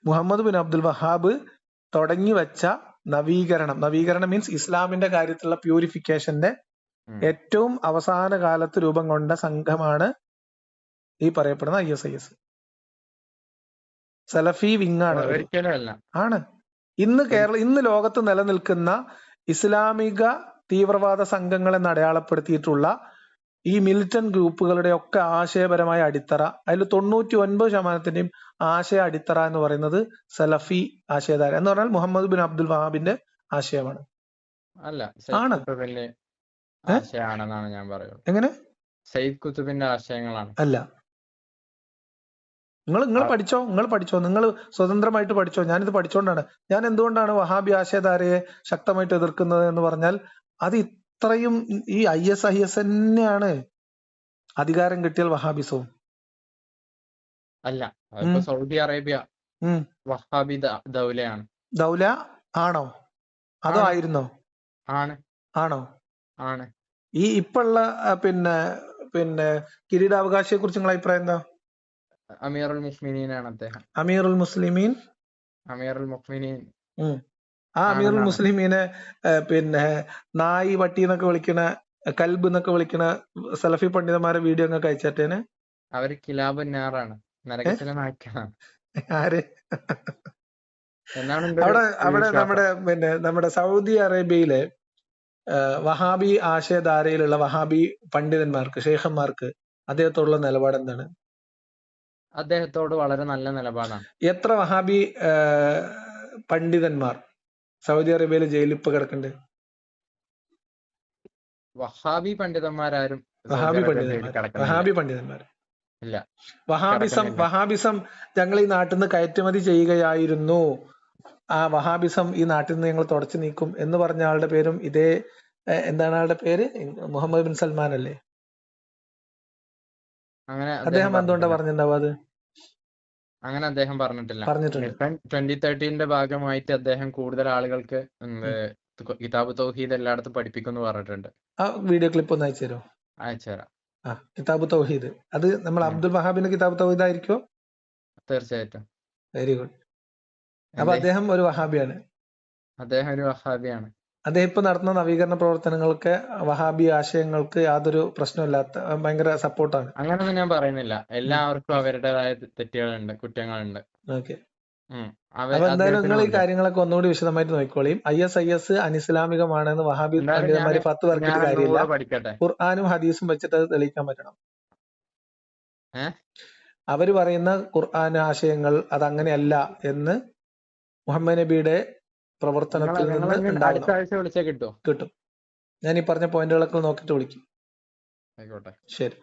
മുഹമ്മദ് ബിൻ അബ്ദുൽ വഹാബ് തുടങ്ങി വെച്ച നവീകരണം മീൻസ് ഇസ്ലാമിന്റെ കാര്യത്തിലുള്ള പ്യൂരിഫിക്കേഷന്റെ ഏറ്റവും അവസാന കാലത്ത് രൂപം കൊണ്ട സംഘമാണ് ഈ പറയപ്പെടുന്ന ISIS. സലഫി വിങ്ങാണ്. ആണ്. ഇന്ന് ലോകത്ത് നിലനിൽക്കുന്ന ഇസ്ലാമിക തീവ്രവാദ സംഘങ്ങളെന്ന് അടയാളപ്പെടുത്തിയിട്ടുള്ള ഈ മിലിറ്റന്റ് ഗ്രൂപ്പുകളുടെ ഒക്കെ ആശയപരമായ അടിത്തറ, അതിൽ 99% ആശയ അടിത്തറ എന്ന് പറയുന്നത് സലഫി ആശയധാര എന്ന് പറഞ്ഞാൽ മുഹമ്മദ് ബിൻ അബ്ദുൽ വഹാബിന്റെ ആശയമാണ്. ആണ്. ഞാൻ പറയുന്നത്. എങ്ങനെ? സയ്യിദ് കുത്തുബിന്റെ ആശയങ്ങളാണ്. അല്ല. നിങ്ങൾ പഠിച്ചോ, നിങ്ങൾ സ്വതന്ത്രമായിട്ട് പഠിച്ചോ. ഞാനിത് പഠിച്ചോണ്ടാണ്. ഞാൻ എന്തുകൊണ്ടാണ് വഹാബി ആശയധാരയെ ശക്തമായിട്ട് എതിർക്കുന്നത് എന്ന് പറഞ്ഞാൽ അത് ഇത്രയും ഈ IS തന്നെയാണ് അധികാരം കിട്ടിയാൽ വഹാബിസവും. അല്ല, സൗദി അറേബ്യ വഹാബി ദൗലയാണ്. ദൗല ആണോ അതോ ആയിരുന്നോ? ആണോ? ആണ്. ഈ ഇപ്പുള്ള കിരീടാവകാശിയെ കുറിച്ച് നിങ്ങളുടെ അഭിപ്രായം എന്താ? അമീറുൽ മുസ്ലിമീനാണ് അദ്ദേഹം. അമീറുൽ മുസ്ലിമീൻ. ആ അമീറുൽ മുസ്ലിമീനെ നായി വട്ടി എന്നൊക്കെ വിളിക്കണ, കൽബ് എന്നൊക്കെ വിളിക്കണ സലഫി പണ്ഡിതന്മാരെ വീഡിയോ ഒക്കെ അയച്ചേന്. അവര് കിലാബുന്നാറാണ്, നരകത്തിലെ നായ്ക്കളാണ്. ആര്? അവിടെ നമ്മുടെ സൗദി അറേബ്യയിലെ വഹാബി ആശയധാരയിലുള്ള വഹാബി പണ്ഡിതന്മാർക്ക്, ഷെയ്ഖന്മാർക്ക് അദ്ദേഹത്തോടുള്ള നിലപാട് എന്താണ്? അദ്ദേഹത്തോട് വളരെ നല്ല നിലപാടാണ്. എത്ര വഹാബി പണ്ഡിതന്മാർ സൗദി അറേബ്യയിലെ ജയിലിൽ ഇപ്പൊ കിടക്കുന്നുണ്ട്? വഹാബി പണ്ഡിതന്മാരാരും വഹാബി പണ്ഡിതന്മാർ ഇല്ല. വഹാബിസം ഞങ്ങൾ ഈ നാട്ടിൽ നിന്ന് കയറ്റുമതി ചെയ്യുകയായിരുന്നു, ആ വഹാബിസം ഈ നാട്ടിൽ നിന്ന് ഞങ്ങൾ തുടച്ചു നീക്കും എന്ന് പറഞ്ഞ ആളുടെ പേരും ഇതേ, എന്താണ് ആളുടെ പേര്? മുഹമ്മദ് ബിൻ സൽമാൻ അല്ലേ? അദ്ദേഹം എന്തുകൊണ്ടാ പറഞ്ഞിട്ടുണ്ടാവും അത്? അങ്ങനെ അദ്ദേഹം പറഞ്ഞിട്ടുണ്ട്. 2013 ഭാഗമായിട്ട് അദ്ദേഹം കൂടുതൽ ആളുകൾക്ക് കിതാബ് തൗഹീദ് എല്ലായിടത്തും പഠിപ്പിക്കുന്നു പറഞ്ഞിട്ടുണ്ട്. ആ വീഡിയോ ക്ലിപ്പ് ഒന്ന് അയച്ചു തരുമോ? അയച്ചുതരാം. കിതാബ് തൗഹീദ് അത് നമ്മൾ അബ്ദുൽ വഹാബിന്റെ കിതാബ് തൗഹീദ് ആയിരിക്കോ? തീർച്ചയായിട്ടും. Very good. അപ്പൊ അദ്ദേഹം ഒരു വഹാബിയാണ്. അദ്ദേഹം ഇപ്പൊ നടത്തുന്ന നവീകരണ പ്രവർത്തനങ്ങൾക്ക് വഹാബി ആശയങ്ങൾക്ക് യാതൊരു പ്രശ്നമില്ലാത്ത ഭയങ്കര സപ്പോർട്ടാണ്. അങ്ങനൊന്നും ഞാൻ പറയുന്നില്ല. എല്ലാവർക്കും അവരുടേതായ തെറ്റുകളുണ്ട്, കുറ്റങ്ങളുണ്ട്. ഓക്കെ. അപ്പൊ എന്തായാലും നിങ്ങൾ ഈ കാര്യങ്ങളൊക്കെ ഒന്നുകൂടി വിശദമായിട്ട് നോക്കിക്കോളിയും. IS അനിസ്ലാമികമാണെന്ന് വഹാബി പണ്ഡിതന്മാര് 10 പേർക്കിട്ട് കാര്യമില്ല. ഖുർആാനും ഹദീസും വെച്ചിട്ട് അത് തെളിയിക്കാൻ പറ്റണം. അവര് പറയുന്ന ഖുർആൻ ആശയങ്ങൾ അതങ്ങനെയല്ല എന്ന് മുഹമ്മദ് നബിയുടെ പ്രവർത്തനത്തിൽ നിന്ന് ഉണ്ടാകും. കിട്ടും. ഞാൻ ഈ പറഞ്ഞ പോയിന്റുകളൊക്കെ നോക്കിട്ട് വിളിക്കും. ആയിക്കോട്ടെ. ശരി.